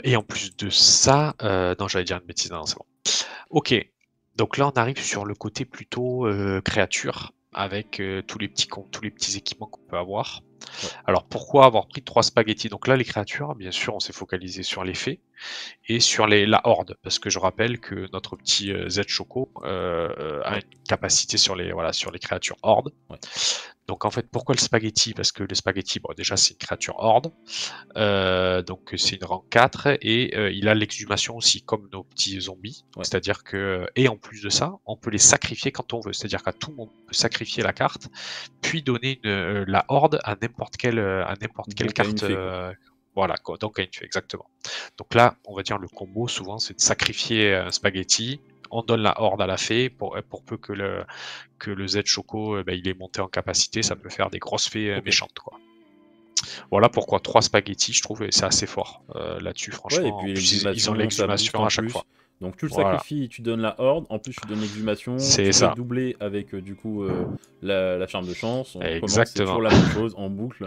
Et en plus de ça, non, j'allais dire une bêtise. Non, c'est bon. Ok. Donc là, on arrive sur le côté plutôt créature, avec tous les petits équipements qu'on peut avoir. Ouais. Alors pourquoi avoir pris 3 spaghettis? Donc là, les créatures, bien sûr, on s'est focalisé sur les fées et sur la horde, parce que je rappelle que notre petit Z Choco a Ouais. une capacité sur sur les créatures horde. Ouais. Donc en fait, pourquoi le spaghetti? Parce que le spaghetti, bon, déjà c'est une créature horde, donc c'est une rang 4 et il a l'exhumation aussi comme nos petits zombies. Ouais. C'est-à-dire que et en plus de ça, on peut les sacrifier quand on veut. C'est-à-dire qu'à tout moment, on peut sacrifier la carte, puis donner la horde à n'importe quelle Donc, à une carte. fée, quoi. Voilà, quoi, donc à une fée, exactement. Donc là, on va dire le combo souvent, c'est de sacrifier un spaghetti. On donne la horde à la fée pour peu que le Z Choco il est monté en capacité, ça peut faire des grosses fées Ok. méchantes, quoi. Voilà pourquoi 3 spaghettis, je trouve, et c'est assez fort là-dessus, Ouais, et franchement. En puis plus, ils ont l'exhumation, ça booste l'exhumation en à chaque plus. fois. Donc tu le Voilà, sacrifies, tu donnes la horde, en plus tu donnes l'exhumation, c'est tu peux ça. doubler avec du coup la charme de chance, on recommence, c'est toujours Exactement. la même chose en boucle.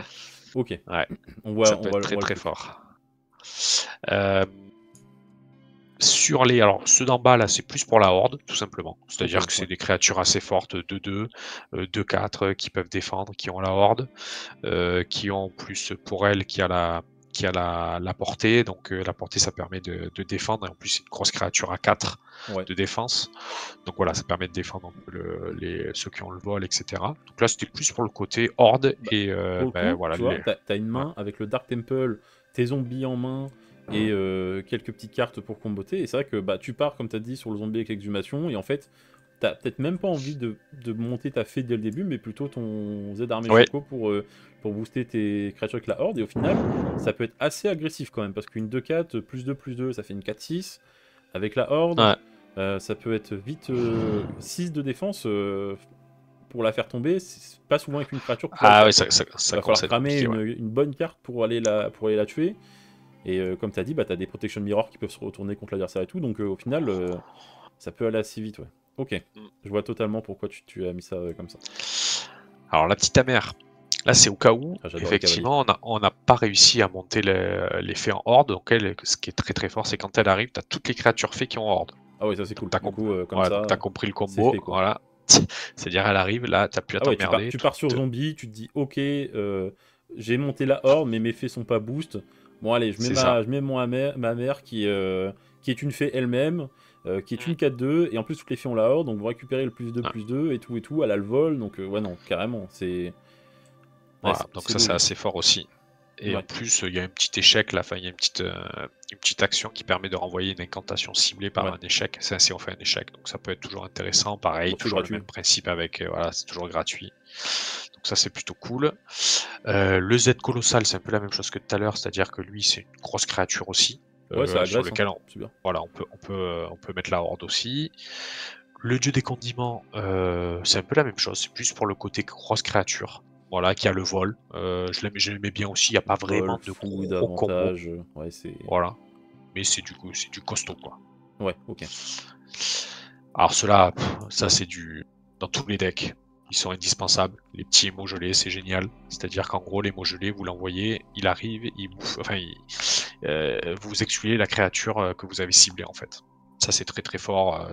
Ok, Ouais, on ça voit, peut être très le très truc. fort. Euh, alors ceux d'en bas là, c'est plus pour la horde, tout simplement. Ok, C'est-à-dire que c'est ouais. des créatures assez fortes, 2-2, 2-4, qui peuvent défendre, qui ont la horde, qui ont en plus pour elle qui a la portée. Donc la portée, ça permet de défendre. Et en plus, c'est une grosse créature à 4 Ouais. de défense. Donc voilà, ça permet de défendre un peu ceux qui ont le vol, etc. Donc là, c'était plus pour le côté horde Bah, et pour le coup, voilà. tu vois, t'as une Ouais. main avec le Dark Temple, tes zombies en main et quelques petites cartes pour comboter. Et c'est vrai que bah, tu pars, comme t'as dit, sur le zombie avec l'exhumation. Et en fait, t'as peut-être même pas envie de monter ta fée dès le début, mais plutôt ton Z armé Ouais. Choco pour booster tes créatures avec la horde. Et au final, ça peut être assez agressif quand même, parce qu'une 2-4, plus 2, ça fait une 4-6. Avec la horde, Ouais. ça peut être vite 6 de défense. Pour la faire tomber, c'est pas souvent avec une créature que tu vas le Ah ouais, faire, quoi. Il ça va commence falloir à être cramer compliqué, ouais. une bonne carte pour aller la tuer. Et comme tu as dit, bah, tu as des Protection Mirror qui peuvent se retourner contre l'adversaire et tout. Donc au final, ça peut aller assez vite. Ouais. Ok, Mm. je vois totalement pourquoi tu as mis ça comme ça. Alors la petite amère, là c'est au cas où, Ah, j'adore les cavaliers. effectivement, on n'a pas réussi à monter les fées en horde. Donc elle, ce qui est très très fort, c'est quand elle arrive, tu as toutes les créatures fées qui ont horde. Ah ouais, ça c'est Donc cool. Du coup, comme voilà, donc t'as ça, compris le c'est combo, fait quoi. voilà. C'est-à-dire elle arrive, là, t'as plus à Ah ouais, t'emmerder. tu pars sur zombie, tu te dis, ok, j'ai monté la horde, mais mes fées sont pas boost. Bon, allez, C'est ça. je mets ma mère qui est une fée elle-même, qui est Mm. une 4-2, et en plus, toutes les fées ont la horde, donc vous récupérez le Ah, plus 2, et tout, elle a le vol, donc ouais, non, carrément, ouais, voilà, donc c'est ça c'est logique. assez fort aussi. Et en Ouais, plus, il y a un petit échec là, enfin, il y a une petite action qui permet de renvoyer une incantation ciblée par ouais, un échec. C'est ainsi on fait un échec, donc ça peut être toujours intéressant. Pareil, bon, c'est toujours le même gratuit. principe avec, voilà, c'est toujours gratuit. Donc ça c'est plutôt cool. Le Z colossal, c'est un peu la même chose que tout à l'heure, c'est-à-dire que lui c'est une grosse créature aussi. Ouais, ça sur agresse, hein. lequel C'est bien. voilà, on peut mettre la horde aussi. Le dieu des condiments, c'est un peu la même chose, c'est plus pour le côté grosse créature, voilà, qui a le vol. Je l'aimais bien aussi, il y a pas Vol, vraiment de fouille, gros combos, davantage. Ouais, c'est. voilà, mais c'est du costaud, quoi. Ouais, ok. Alors ceux-là, ça c'est du dans tous les decks, ils sont indispensables. Les petits émaux gelés, c'est génial. C'est-à-dire qu'en gros, l'émo gelé, vous l'envoyez, il arrive, il bouffe, enfin, vous excluez la créature que vous avez ciblée, en fait. Ça, c'est très très fort.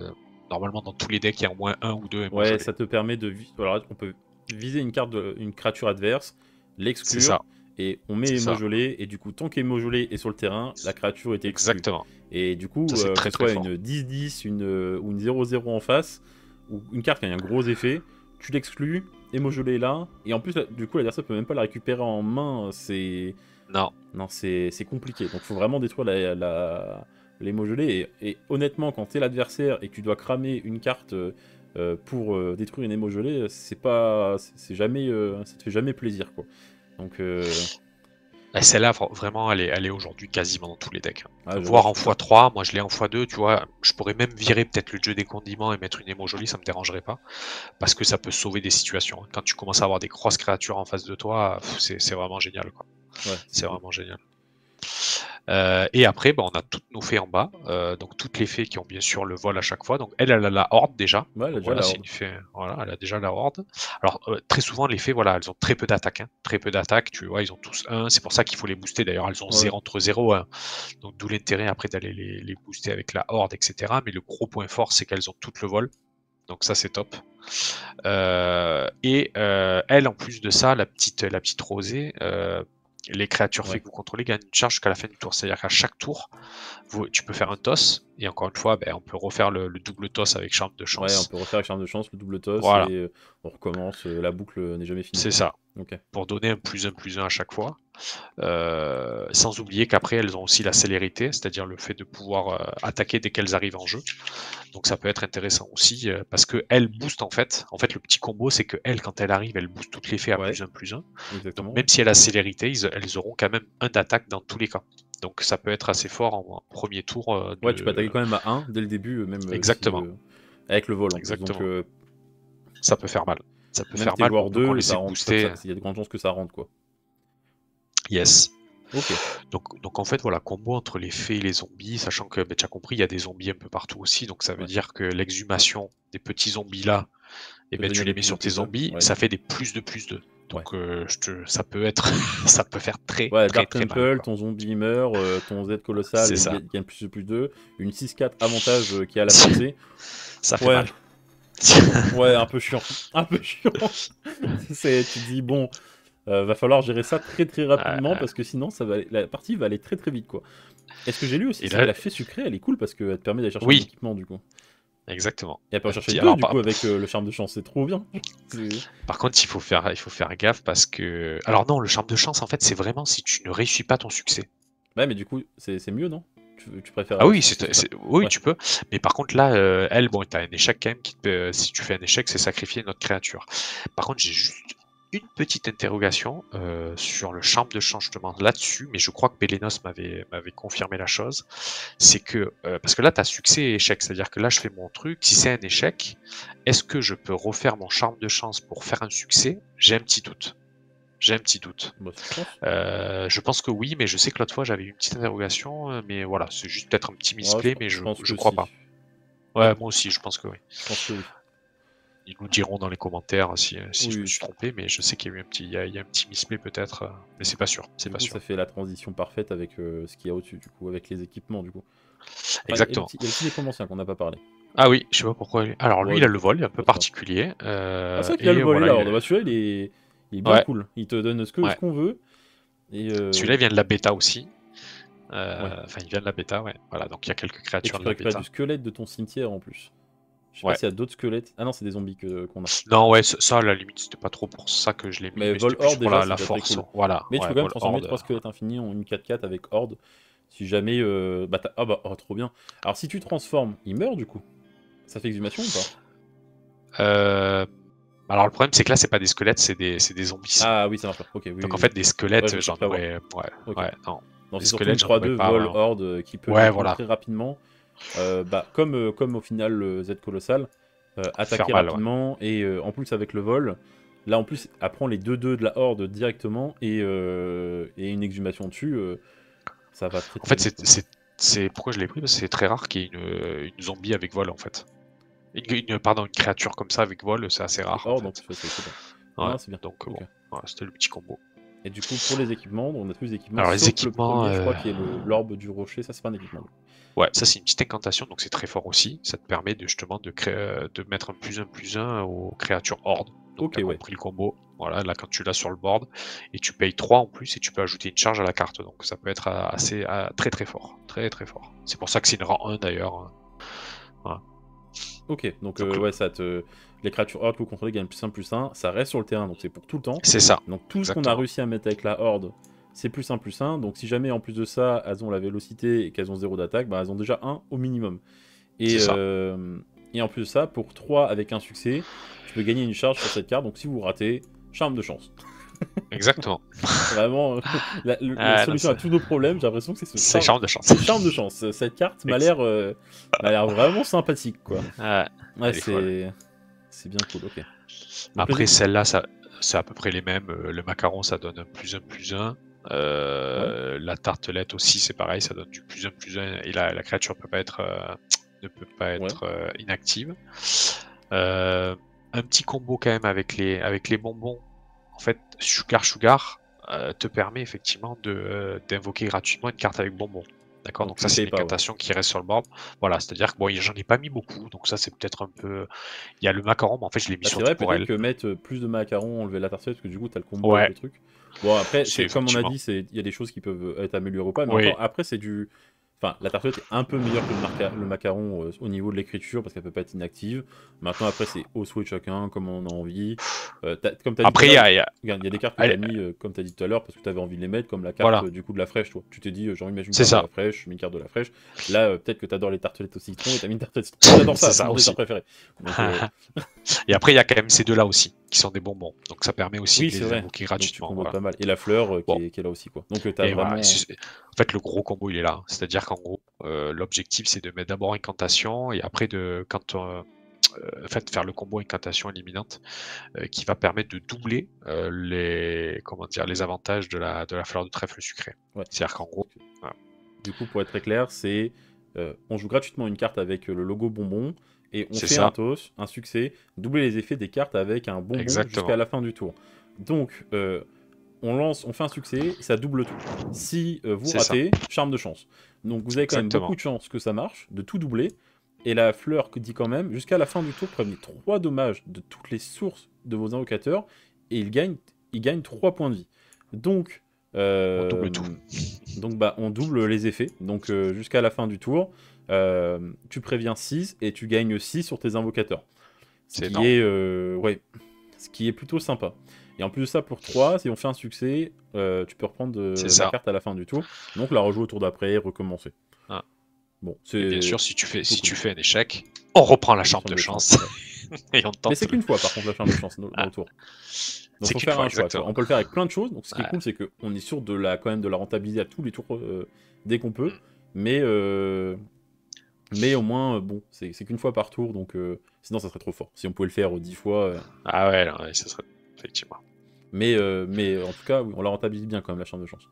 Normalement, dans tous les decks, il y a au moins un ou deux émaux Ouais, gelés. ça te permet de. Alors, on peut viser une carte une créature adverse, C'est l'exclure, ça, et on met c'est ça. Émojolé, et du coup, tant qu'Émojolé est sur le terrain, la créature est exclue. Exactement. Et du coup, Ça, c'est que très ce très soit fort. une 10-10, ou une 0-0 en face, ou une carte qui a un gros effet, tu l'exclus, Émojolé est là, et en plus, du coup, l'adversaire peut même pas la récupérer en main, c'est. Non, Non, c'est compliqué. Donc, faut vraiment détruire l'émo-gelé. Et honnêtement, quand t'es l'adversaire et que tu dois cramer une carte pour détruire une émo-gelée, c'est jamais, ça te fait jamais plaisir, quoi. Donc, et celle-là, vraiment, elle est aujourd'hui quasiment dans tous les decks. ah, j'adore Voire ce en truc-là. x3, moi je l'ai en x2, tu vois. Je pourrais même virer peut-être le dieu des condiments et mettre une émo jolie, ça me dérangerait pas. Parce que ça peut sauver des situations. Quand tu commences à avoir des grosses créatures en face de toi, c'est vraiment génial, quoi. Ouais, c'est C'est cool. vraiment génial. Et après, bah, on a toutes nos fées en bas, donc toutes les fées qui ont bien sûr le vol à chaque fois. Donc elle a la horde déjà. Ouais, elle a Donc déjà voilà, la c'est horde. une fée. Voilà, elle a déjà la horde. Alors très souvent les fées, voilà, elles ont très peu d'attaques, hein, très peu d'attaques. Tu vois, ils ont tous un. C'est pour ça qu'il faut les booster. D'ailleurs, elles ont Ouais. 0 entre 0 et 1. Donc d'où l'intérêt après d'aller les booster avec la horde, etc. Mais le gros point fort, c'est qu'elles ont toutes le vol. Donc ça c'est top. Elle, en plus de ça, la petite rosée, les créatures fées Ouais. que vous contrôlez gagnent une charge jusqu'à la fin du tour. C'est-à-dire qu'à chaque tour, tu peux faire un toss, et encore une fois, ben, on peut refaire le double toss avec charme de Ouais, on chance. peut refaire avec charme de chance, le double toss, Voilà, et on recommence. La boucle n'est jamais finie, c'est quoi. ça. Ok. Pour donner un plus un à chaque fois. Sans oublier qu'après, elles ont aussi la célérité, c'est-à-dire le fait de pouvoir attaquer dès qu'elles arrivent en jeu. Donc ça peut être intéressant aussi, parce que elle booste en fait. En fait, le petit combo, c'est que elle, quand elle arrive, elle booste toutes les fées à Ouais, plus un. Donc exactement. même si elle a célérité, elles auront quand même un d'attaque dans tous les cas. Donc ça peut être assez fort en premier tour Ouais, tu peux attaquer de. quand même à 1 dès le début, même si. Exactement, Avec le vol en plus. Donc, exactement. Ça peut faire mal. Ça peut même si faire t'es mal, mais joueur on peut quand 2, les ça ait rentre, boostés. il y a de grandes chances que ça rentre, quoi. Yes. Ok. Donc en fait, voilà, combo entre les fées et les zombies, sachant que, tu as compris, il y a des zombies un peu partout aussi, donc ça veut Ouais. dire que l'exhumation des petits zombies là, et Peut ben tu devenir les des mets plus de sur tes plus de. zombies, Ouais. ça fait des plus de plus de. Ouais. Donc ça peut être, ça peut faire très Ouais, très Dark très mal, Temple, quoi. ton zombie meurt, ton Z colossal C'est ça. gagne plus de plus 2, une 6-4 avantage qui est à la portée. Ça fait Ouais, mal. ouais, un peu chiant. Un peu chiant. Tu te dis, bon, va falloir gérer ça très très rapidement Euh, parce que sinon la partie va aller très très vite, quoi. Et ce que j'ai lu aussi, et c'est que là, la fée sucrée, elle est cool parce qu'elle te permet d'aller chercher un oui, équipement, du coup. exactement. Et elle peut en chercher deux, Alors du coup, avec le charme de chance, c'est trop bien. par contre, il faut faire gaffe parce que, alors non, le charme de chance, en fait, c'est vraiment si tu ne réussis pas ton succès. Ouais, mais du coup, c'est mieux, non? Tu préfères Ah oui, ce truc-là? oui, Ouais. tu peux. Mais par contre, là, elle, bon, t'as un échec quand même si tu fais un échec, c'est sacrifier notre créature. Par contre, j'ai juste une petite interrogation sur le charme de changement là-dessus, mais je crois que Pélénos m'avait confirmé la chose. C'est que, parce que là, t'as succès et échec, c'est-à-dire que là, je fais mon truc. Si c'est un échec, est-ce que je peux refaire mon charme de chance pour faire un succès? J'ai un petit doute. J'ai un petit doute. Bah, si tu penses. Je pense que oui, mais je sais que l'autre fois j'avais eu une petite interrogation, mais voilà, c'est juste peut-être un petit Ouais, misplay, mais je pense je que crois si. pas. Ouais, moi aussi, je pense que oui. Je pense que oui. Ils nous diront dans les commentaires si je me Oui. suis trompé, mais je sais qu'il y a eu il y a un petit misplay peut-être, mais c'est pas sûr, c'est Du pas coup, ça sûr. fait la transition parfaite avec ce qu'il y a au-dessus, du coup, avec les équipements, du coup. Enfin, Exactement. il y a le petit nécromancien qu'on n'a pas parlé. Ah oui, je sais pas pourquoi. Alors lui, Ouais, il a du le coup, vol, il est un peu pas trop grave. particulier, Ah, c'est vrai qu'il a le et vol et voilà, la horde. Bah, celui-là, il est bien ouais, cool. Il te donne ce ouais. qu'on veut. Et, Celui-là, il vient de la bêta aussi. ouais. Enfin, il vient de la bêta, ouais. Voilà, donc il y a quelques Et créatures tu de peux la récupérer du bêta. squelette de ton cimetière en plus. Je sais pas Ouais. s'il y a d'autres squelettes. Ah non, c'est des zombies qu'on a. Non, ouais, ça, à la limite, c'était pas trop pour ça que je l'ai mis, Mais mais vol c'était plus horde, pour déjà, la, c'est la déjà très force. cool. Voilà, Mais tu peux ouais, quand même vol transformer horde. 3 squelettes infinis en une 4-4 avec horde. Si jamais. Bah, ah bah, oh, trop bien. Alors, si tu transformes, il meurt du coup. Ça fait exhumation ou pas? Euh, Alors, le problème, c'est que là, c'est pas des squelettes, c'est des zombies. Ah oui, ça marche pas. Ok, oui, Donc, en oui, oui. fait, des Ouais, je squelettes, me suis j'en repris à voir. aurais. Ouais, Ok. ouais, non. Non, Les c'est surtout une squelettes, j'en aurais 3-2 pas. vol horde qui peut Ouais, du coup voilà. très rapidement, comme au final le Z colossal, Faire attaquer mal, ouais. rapidement et en plus avec le vol, là en plus apprend les 2-2 de la horde directement et une exhumation dessus, ça va très En très fait, vite quoi. pourquoi je l'ai pris? Parce que c'est très rare qu'il y ait une zombie avec vol, en fait. Pardon, une créature comme ça avec vol, c'est assez Et rare, en horde en fait. plus, ouais, c'est excellent. Ouais, Non, c'est bien. donc bon, Ok. voilà, c'était le petit combo. Et du coup pour les équipements, on a tous les équipements Alors les sauf le équipements, premier, je crois, qui est l'orbe du rocher, ça c'est pas un équipement. ouais, ça c'est une petite incantation, donc c'est très fort aussi. Ça te permet justement de mettre un plus un aux créatures hordes. Donc Ok, t'as ouais. compris le combo. Voilà, là quand tu l'as sur le board, et tu payes 3 en plus, et tu peux ajouter une charge à la carte. Donc ça peut être très très fort. Très très fort. C'est pour ça que c'est une rang 1 d'ailleurs, hein. Voilà. Ok, donc Donc ouais, les créatures horde que vous contrôlez gagnent +1/+1, ça reste sur le terrain, donc c'est pour tout le temps. c'est ça, Donc tout ce qu'on a exactement. réussi à mettre avec la horde, c'est +1/+1. Donc si jamais en plus de ça, elles ont la vélocité et qu'elles ont 0 d'attaque, bah elles ont déjà 1 au minimum. Et, C'est ça. et en plus de ça, pour 3 avec un succès, tu peux gagner une charge sur cette carte. Donc si vous ratez, charme de chance. Exactement. Vraiment, la Ah, non, solution à tous nos problèmes, j'ai l'impression que c'est c'est charme de chance. c'est charme de chance. Cette carte m'a Ex- l'air vraiment sympathique, quoi. Ouais, Ouais, elle est folle. c'est bien cool, ok. Donc les Après, équipes... celle-là, c'est à peu près les mêmes. Le macaron, ça donne un plus un. Ouais, La tartelette aussi, c'est pareil, ça donne du plus un. Et la créature ne peut pas ouais. être inactive. Un petit combo quand même avec les bonbons. En fait, Sugar te permet effectivement d'invoquer gratuitement une carte avec bonbons. D'accord, Donc donc tu ça le c'est payes une pas, ouais. incantation qui reste sur le board. Voilà, c'est-à-dire que bon, j'en ai pas mis beaucoup, donc ça c'est peut-être un peu. Il y a le macaron, mais en fait je l'ai mis Bah, c'est surtout vrai, pour peut-être elle. que mettre plus de macarons, enlever la tartelette, parce que du coup, t'as le combo avec Ouais, le truc. Bon, après, c'est c'est comme on a effectivement. dit, il y a des choses qui peuvent être améliorées ou pas, mais Oui, encore, après, c'est du. Enfin, la tartelette est un peu meilleure que le macaron au niveau de l'écriture, parce qu'elle peut pas être inactive. Maintenant, après, c'est au souhait de chacun, comme on a envie. Comme t'as dit tout à après l'heure, il y a- regarde, il y a des cartes que t'as elle- mis, comme t'as dit tout à l'heure, parce que t'avais envie de les mettre, comme la carte voilà, du coup de la fraîche, toi. Tu t'es dit, j'ai envie de mettre une c'est carte de ça. la fraîche, je mets une carte de la fraîche. Là, peut-être que t'adores les tartelettes au citron, et t'as mis une tartelette citron. Moi, j'adore C'est ça, c'est ça mon dessert aussi. préféré. Donc, Et après il y a quand même ces deux-là aussi, qui sont des bonbons. Donc ça permet aussi oui, de c'est les vrai. invoquer Donc tu gratuitement. combos Voilà. pas mal. Et la fleur Bon, qui est là aussi, quoi. Donc t'as et voilà. vraiment. En fait, le gros combo, il est là. C'est-à-dire qu'en gros, l'objectif, c'est de mettre d'abord incantation et après, en fait, faire le combo incantation éliminante qui va permettre de doubler les avantages de la fleur de trèfle sucrée. Ouais. C'est-à-dire qu'en gros, voilà. Du coup, pour être très clair, c'est. On joue gratuitement une carte avec le logo bonbon. Et on C'est fait un ça, toss, un succès, doubler les effets des cartes avec un bonbon jusqu'à exactement. la fin du tour. Donc, on fait un succès, ça double tout. Si vous C'est ça, ratez, charme de chance. Donc vous avez quand même beaucoup exactement. de chance que ça marche, de tout doubler. Et la fleur dit quand même, jusqu'à la fin du tour, prévenez 3 dommages de toutes les sources de vos invocateurs, et il gagne 3 points de vie. Donc, On double tout. bah, on double les effets. Donc jusqu'à la fin du tour, tu préviens 6 et tu gagnes 6 sur tes invocateurs. C'est énorme. Ouais, ce qui est plutôt sympa. Et en plus de ça, pour 3, si on fait un succès, tu peux reprendre C'est la ça. carte à la fin du tour. Donc la rejouer au tour d'après et recommencer. Ah. Bon, Et bien c'est sûr, si plutôt tu cool. fais un échec, on reprend la chambre Chambre de de chance, chance ouais. et on Mais tente c'est qu'une fois, par contre, la chambre de chance dans Ah, le tour. Donc c'est faut qu'une faire fois, un choix, tu vois. exactement. On peut le faire avec plein de choses. Donc ce qui est Ouais. cool, c'est qu'on est sûr quand même de la rentabiliser à tous les tours dès qu'on peut. Mm. Mais, mais au moins, bon, c'est qu'une fois par tour. Donc sinon, ça serait trop fort. Si on pouvait le faire 10 fois. Ah ouais, non, ouais, ça serait effectivement. Mais en tout cas, oui, on la rentabilise bien quand même, la chambre de chance.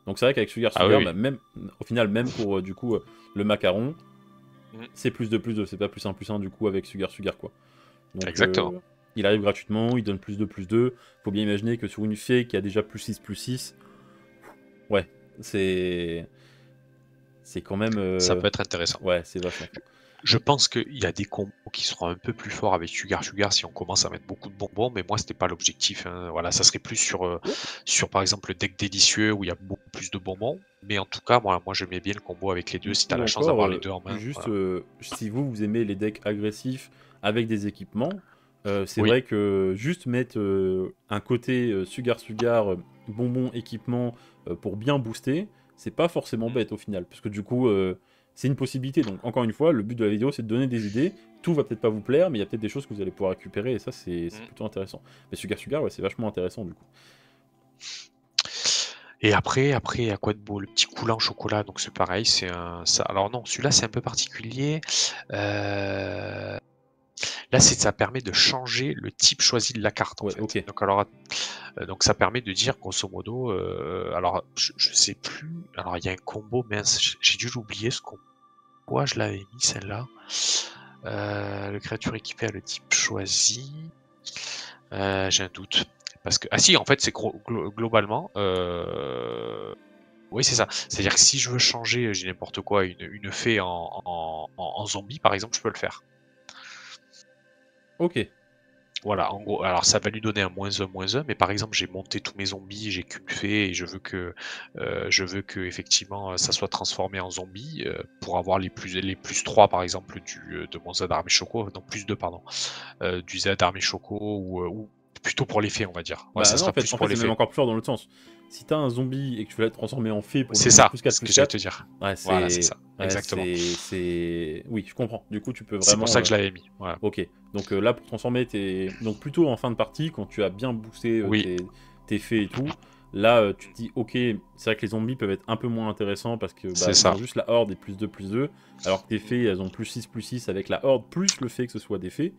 Donc c'est vrai qu'avec Ah oui, Sugar, oui. bah, même, au final, même pour du coup le macaron, Mm. c'est plus de, c'est pas +1/+1 du coup avec Sugar quoi. Donc Exactement. il arrive gratuitement, il donne plus 2. Faut bien imaginer que sur une fée qui a déjà +6, ouais, c'est c'est quand même Ça peut être intéressant. ouais, c'est vachement fort. Je pense qu'il y a des combos qui seront un peu plus forts avec Sugar si on commence à mettre beaucoup de bonbons, mais moi c'était pas l'objectif, hein. Voilà, ça serait plus Ouais. sur par exemple le deck délicieux où il y a beaucoup plus de bonbons. Mais en tout cas, moi j'aimais bien le combo avec les deux. Si tu as Ou la chance encore d'avoir les deux en main, juste voilà. si vous aimez les decks agressifs avec des équipements, c'est Oui, vrai que juste mettre un côté Sugar bonbon équipement pour bien booster, c'est pas forcément mm, bête au final, parce que du coup c'est une possibilité. Donc encore une fois, le but de la vidéo c'est de donner des idées. Tout va peut-être pas vous plaire, mais il y a peut-être des choses que vous allez pouvoir récupérer et ça c'est mm. plutôt intéressant. Mais Sugar ouais, c'est vachement intéressant du coup. Et après, il y a quoi de beau? Le petit coulant au chocolat, donc c'est pareil, c'est un ça alors non, celui-là, c'est un peu particulier. Heu, Là, ça permet de changer le type choisi de la carte, en Ouais, fait. ok. Donc ça permet de dire grosso modo, alors je sais plus, alors il y a un combo, mince, j'ai dû l'oublier ce combo. Pourquoi je l'avais mis celle-là? Le créature équipée a le type choisi. J'ai un doute. Parce que ah si, en fait, c'est globalement, oui, c'est ça. C'est-à-dire que si je veux changer, j'ai n'importe quoi, une fée en zombie, par exemple, je peux le faire. Ok. Voilà, en gros, alors ça va lui donner un -1, mais par exemple, j'ai monté tous mes zombies, j'ai qu'une fée et je veux que effectivement, ça soit transformé en zombie, pour avoir les +3 par exemple de mon Z armée choco, non +2 pardon, du Z armée choco ou plutôt pour les fées, on va dire. Ouais, Bah ça non, sera plus en pour fait les c'est même fées. encore plus fort dans l'autre sens. Si t'as un zombie et que tu veux le transformer en fée pour lui C'est donner ça, plus 4 ce que plus j'allais te 4, dire. ouais, Voilà, c'est ça, exactement. Oui, je comprends. Du coup, tu peux C'est pour vraiment. ça que je l'avais mis, voilà. Ok. Donc là, pour transformer tes. Donc plutôt en fin de partie, quand tu as bien boosté Oui, tes fées et tout, là, tu te dis, ok, c'est vrai que les zombies peuvent être un peu moins intéressants parce que c'est bah, ils ça. ont juste la horde et plus 2, alors que tes fées, elles ont plus 6 avec la horde, plus le fait que ce soit des fées.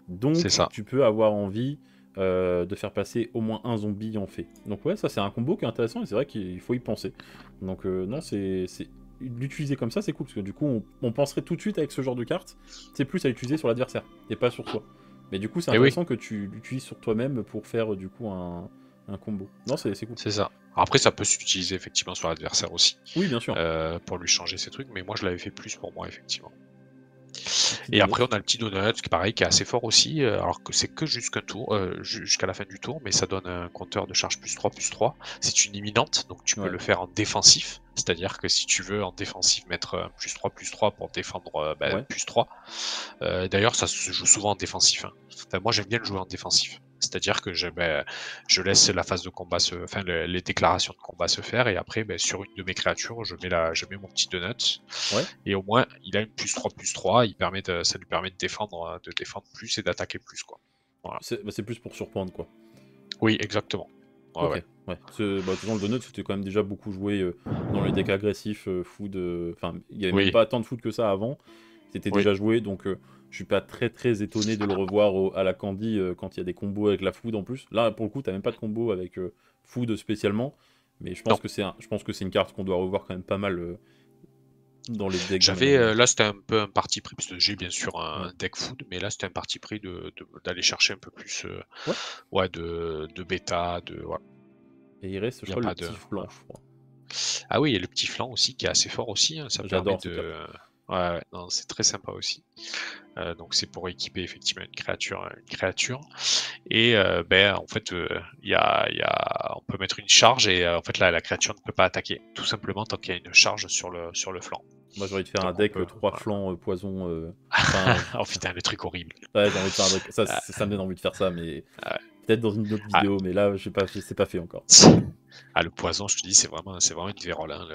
C'est Donc, ça. tu peux avoir envie de faire passer au moins un zombie en fée. Donc, ouais, ça, c'est un combo qui est intéressant et c'est vrai qu'il faut y penser. Donc, non, l'utiliser comme ça, c'est cool parce que du coup, on penserait tout de suite avec ce genre de carte, c'est plus à l'utiliser sur l'adversaire et pas sur soi. Mais du coup, c'est Et oui, intéressant que tu l'utilises sur toi-même pour faire du coup un combo. Non, c'est cool. c'est ça. Après, ça peut s'utiliser effectivement sur l'adversaire aussi, Oui, bien sûr. pour lui changer ses trucs, mais moi je l'avais fait plus pour moi, effectivement. Un petit Et après, on donut. a le petit donut, qui pareil, qui est assez fort aussi, alors que c'est que jusqu'un tour, jusqu'à la fin du tour, mais ça donne un compteur de charge +3/+3. C'est une imminente, donc tu peux Ouais. le faire en défensif. C'est-à-dire que si tu veux en défensif mettre un +3/+3 pour défendre Ouais. +3. D'ailleurs, ça se joue souvent en défensif, hein. Enfin, moi, j'aime bien le jouer en défensif. C'est-à-dire que je laisse la phase de combat enfin, les déclarations de combat se faire, et après, sur une de mes créatures, je mets mon petit donut. Ouais. Et au moins, il a une +3/+3, ça lui permet de défendre plus et d'attaquer plus, quoi. Voilà. C'est plus pour surprendre, quoi. Oui, exactement. Ouais, Ok, ouais. ouais. Bah, de toute façon, le donut, c'était quand même déjà beaucoup joué dans les decks agressifs, food. Enfin, il n'y avait même Oui, pas tant de food que ça avant. C'était oui. déjà joué, donc je suis pas très étonné de le revoir à la Candy quand il y a des combos avec la food en plus. Là, pour le coup, t'as même pas de combo avec food spécialement, mais je Non. pense que je pense que c'est une carte qu'on doit revoir quand même pas mal dans les decks de J'avais, manière générale. là, c'était un peu un parti pris, parce que j'ai bien sûr Ouais. un deck food, mais là, c'était un parti pris d'aller chercher un peu plus, Ouais. ouais, de bêta, voilà. Et il reste, je Il y a crois, le pas de petit flanc, voilà. je crois. Ah oui, et le petit flanc aussi qui est assez fort aussi, hein, ça permet J'adore cette carte. de ouais, ouais, non, c'est très sympa aussi. Donc c'est pour équiper effectivement une créature et en fait, on peut mettre une charge et en fait la créature ne peut pas attaquer, tout simplement tant qu'il y a une charge sur le flanc. Moi, j'ai envie de faire un Donc on deck peut 3 voilà. flancs poison. Enfin, Oh putain, le truc horrible. ouais, j'ai envie de faire un truc. Ça, Ah, ça me donne envie de faire ça, mais ah, peut-être dans une autre ah, vidéo. Mais là, c'est pas fait encore. ah, le poison, je te dis, c'est vraiment une vérole, hein,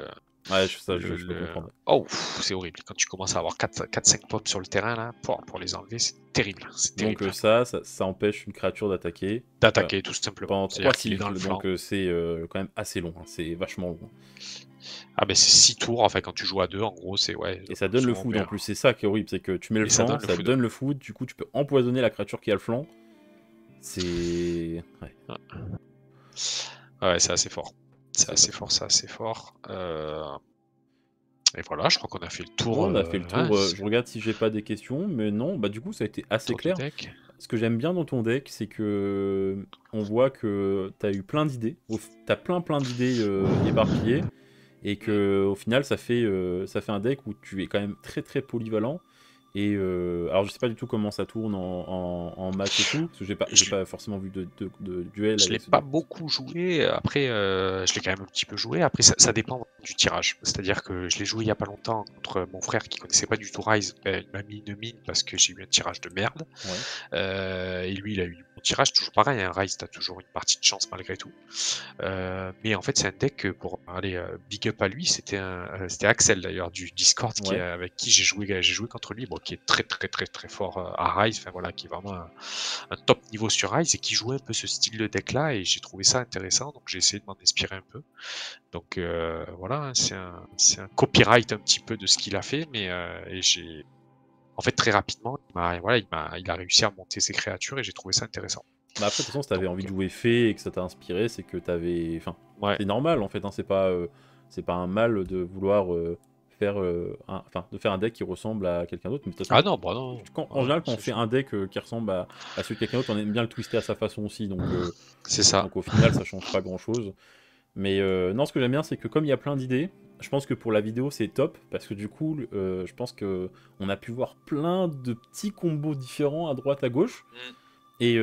Ouais, je peux le comprendre. oh, c'est horrible. Quand tu commences à avoir 4-5 pommes sur le terrain, là, pour les enlever, c'est terrible, c'est Donc terrible. ça empêche une créature d'attaquer D'attaquer, tout simplement. pendant 3 C'est-à-dire qu'il est dans le cycles. Donc flanc. c'est quand même assez long. Hein, c'est vachement long. Ah ben c'est 6 tours, enfin quand tu joues à 2, en gros, c'est ouais, Et ça donne le souvent on food met en plus. C'est ça qui est horrible. C'est que tu mets le et ça flanc, donne le ça food. donne le food. Du coup, tu peux empoisonner la créature qui a le flanc. C'est. Ouais. Ouais, ouais, c'est assez fort. C'est C'est assez vachement. fort, c'est assez fort. Et voilà, je crois qu'on a fait le Ouais, tour, on a fait le hein, tour. Je regarde si j'ai pas des questions. Mais non, bah du coup, ça a été assez tour du clair. deck. Ce que j'aime bien dans ton deck, c'est que on voit que t'as eu plein d'idées. T'as plein d'idées éparpillées. Et Mmh. que au final, ça fait un deck où tu es quand même très polyvalent. Et alors, je sais pas du tout comment ça tourne en match et tout. Parce que j'ai Je pas forcément vu de duel Je l'ai avec ce pas deck. beaucoup joué, après, je l'ai quand même un petit peu joué. Après ça dépend du tirage. C'est-à-dire que je l'ai joué il y a pas longtemps contre mon frère qui connaissait pas du tout Rise. Il m'a mis une mine parce que j'ai eu un tirage de merde. Ouais. Et lui, il a eu du bon tirage, toujours pareil, hein, Rise, tu toujours une partie de chance malgré tout. Mais en fait, c'est un deck que pour aller, big up à lui, c'était Axel d'ailleurs du Discord Ouais. avec qui j'ai joué contre lui. Bon, qui est très fort à Rise, enfin voilà, qui est vraiment un top niveau sur Rise et qui jouait un peu ce style de deck-là et j'ai trouvé ça intéressant, donc j'ai essayé de m'en inspirer un peu. Donc voilà, hein, c'est un copyright un petit peu de ce qu'il a fait, mais et j'ai en fait très rapidement, il a réussi à monter ses créatures et j'ai trouvé ça intéressant. Bah après, de toute façon, si t'avais Donc envie de jouer fée et que ça t'a inspiré, c'est que t'avais... Enfin, ouais, c'est normal, en fait, hein, c'est pas un mal de vouloir faire, enfin, de faire un deck qui ressemble à quelqu'un d'autre, mais de toute façon, ah non, bah non, en général, quand on c'est fait sûr. un deck qui ressemble à celui de quelqu'un d'autre, on aime bien le twister à sa façon aussi, C'est ça. donc au final, ça change pas grand-chose. Mais non, ce que j'aime bien, c'est que comme il y a plein d'idées, je pense que pour la vidéo, c'est top, parce que du coup, je pense que on a pu voir plein de petits combos différents à droite, à gauche. Mmh. Et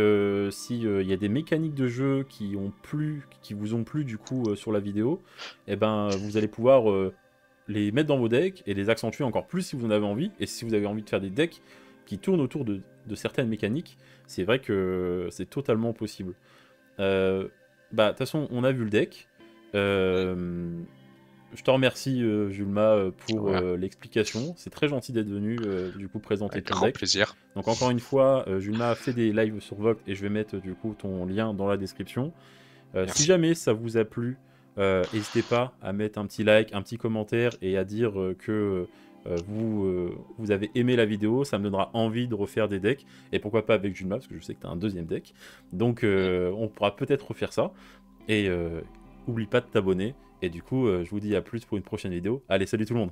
si il y a des mécaniques de jeu qui vous ont plu du coup sur la vidéo, eh ben vous allez pouvoir les mettre dans vos decks et les accentuer encore plus si vous en avez envie. Et si vous avez envie de faire des decks qui tournent autour de certaines mécaniques, c'est vrai que c'est totalement possible. Bah de toute façon, on a vu le deck. Euh, je te remercie Julma pour Ouais, l'explication. C'est très gentil d'être venu du coup présenter avec ton grand deck. plaisir. Donc encore une fois, Julma a fait des lives sur Vogt et je vais mettre du coup ton lien dans la description. Si Merci. jamais ça vous a plu, n'hésitez pas à mettre un petit like, un petit commentaire et à dire que vous avez aimé la vidéo. Ça me donnera envie de refaire des decks. Et pourquoi pas avec Julma, parce que je sais que tu as un deuxième deck. Donc Mmh. on pourra peut-être refaire ça. Et oublie pas de t'abonner. Et du coup, je vous dis à plus pour une prochaine vidéo. Allez, salut tout le monde!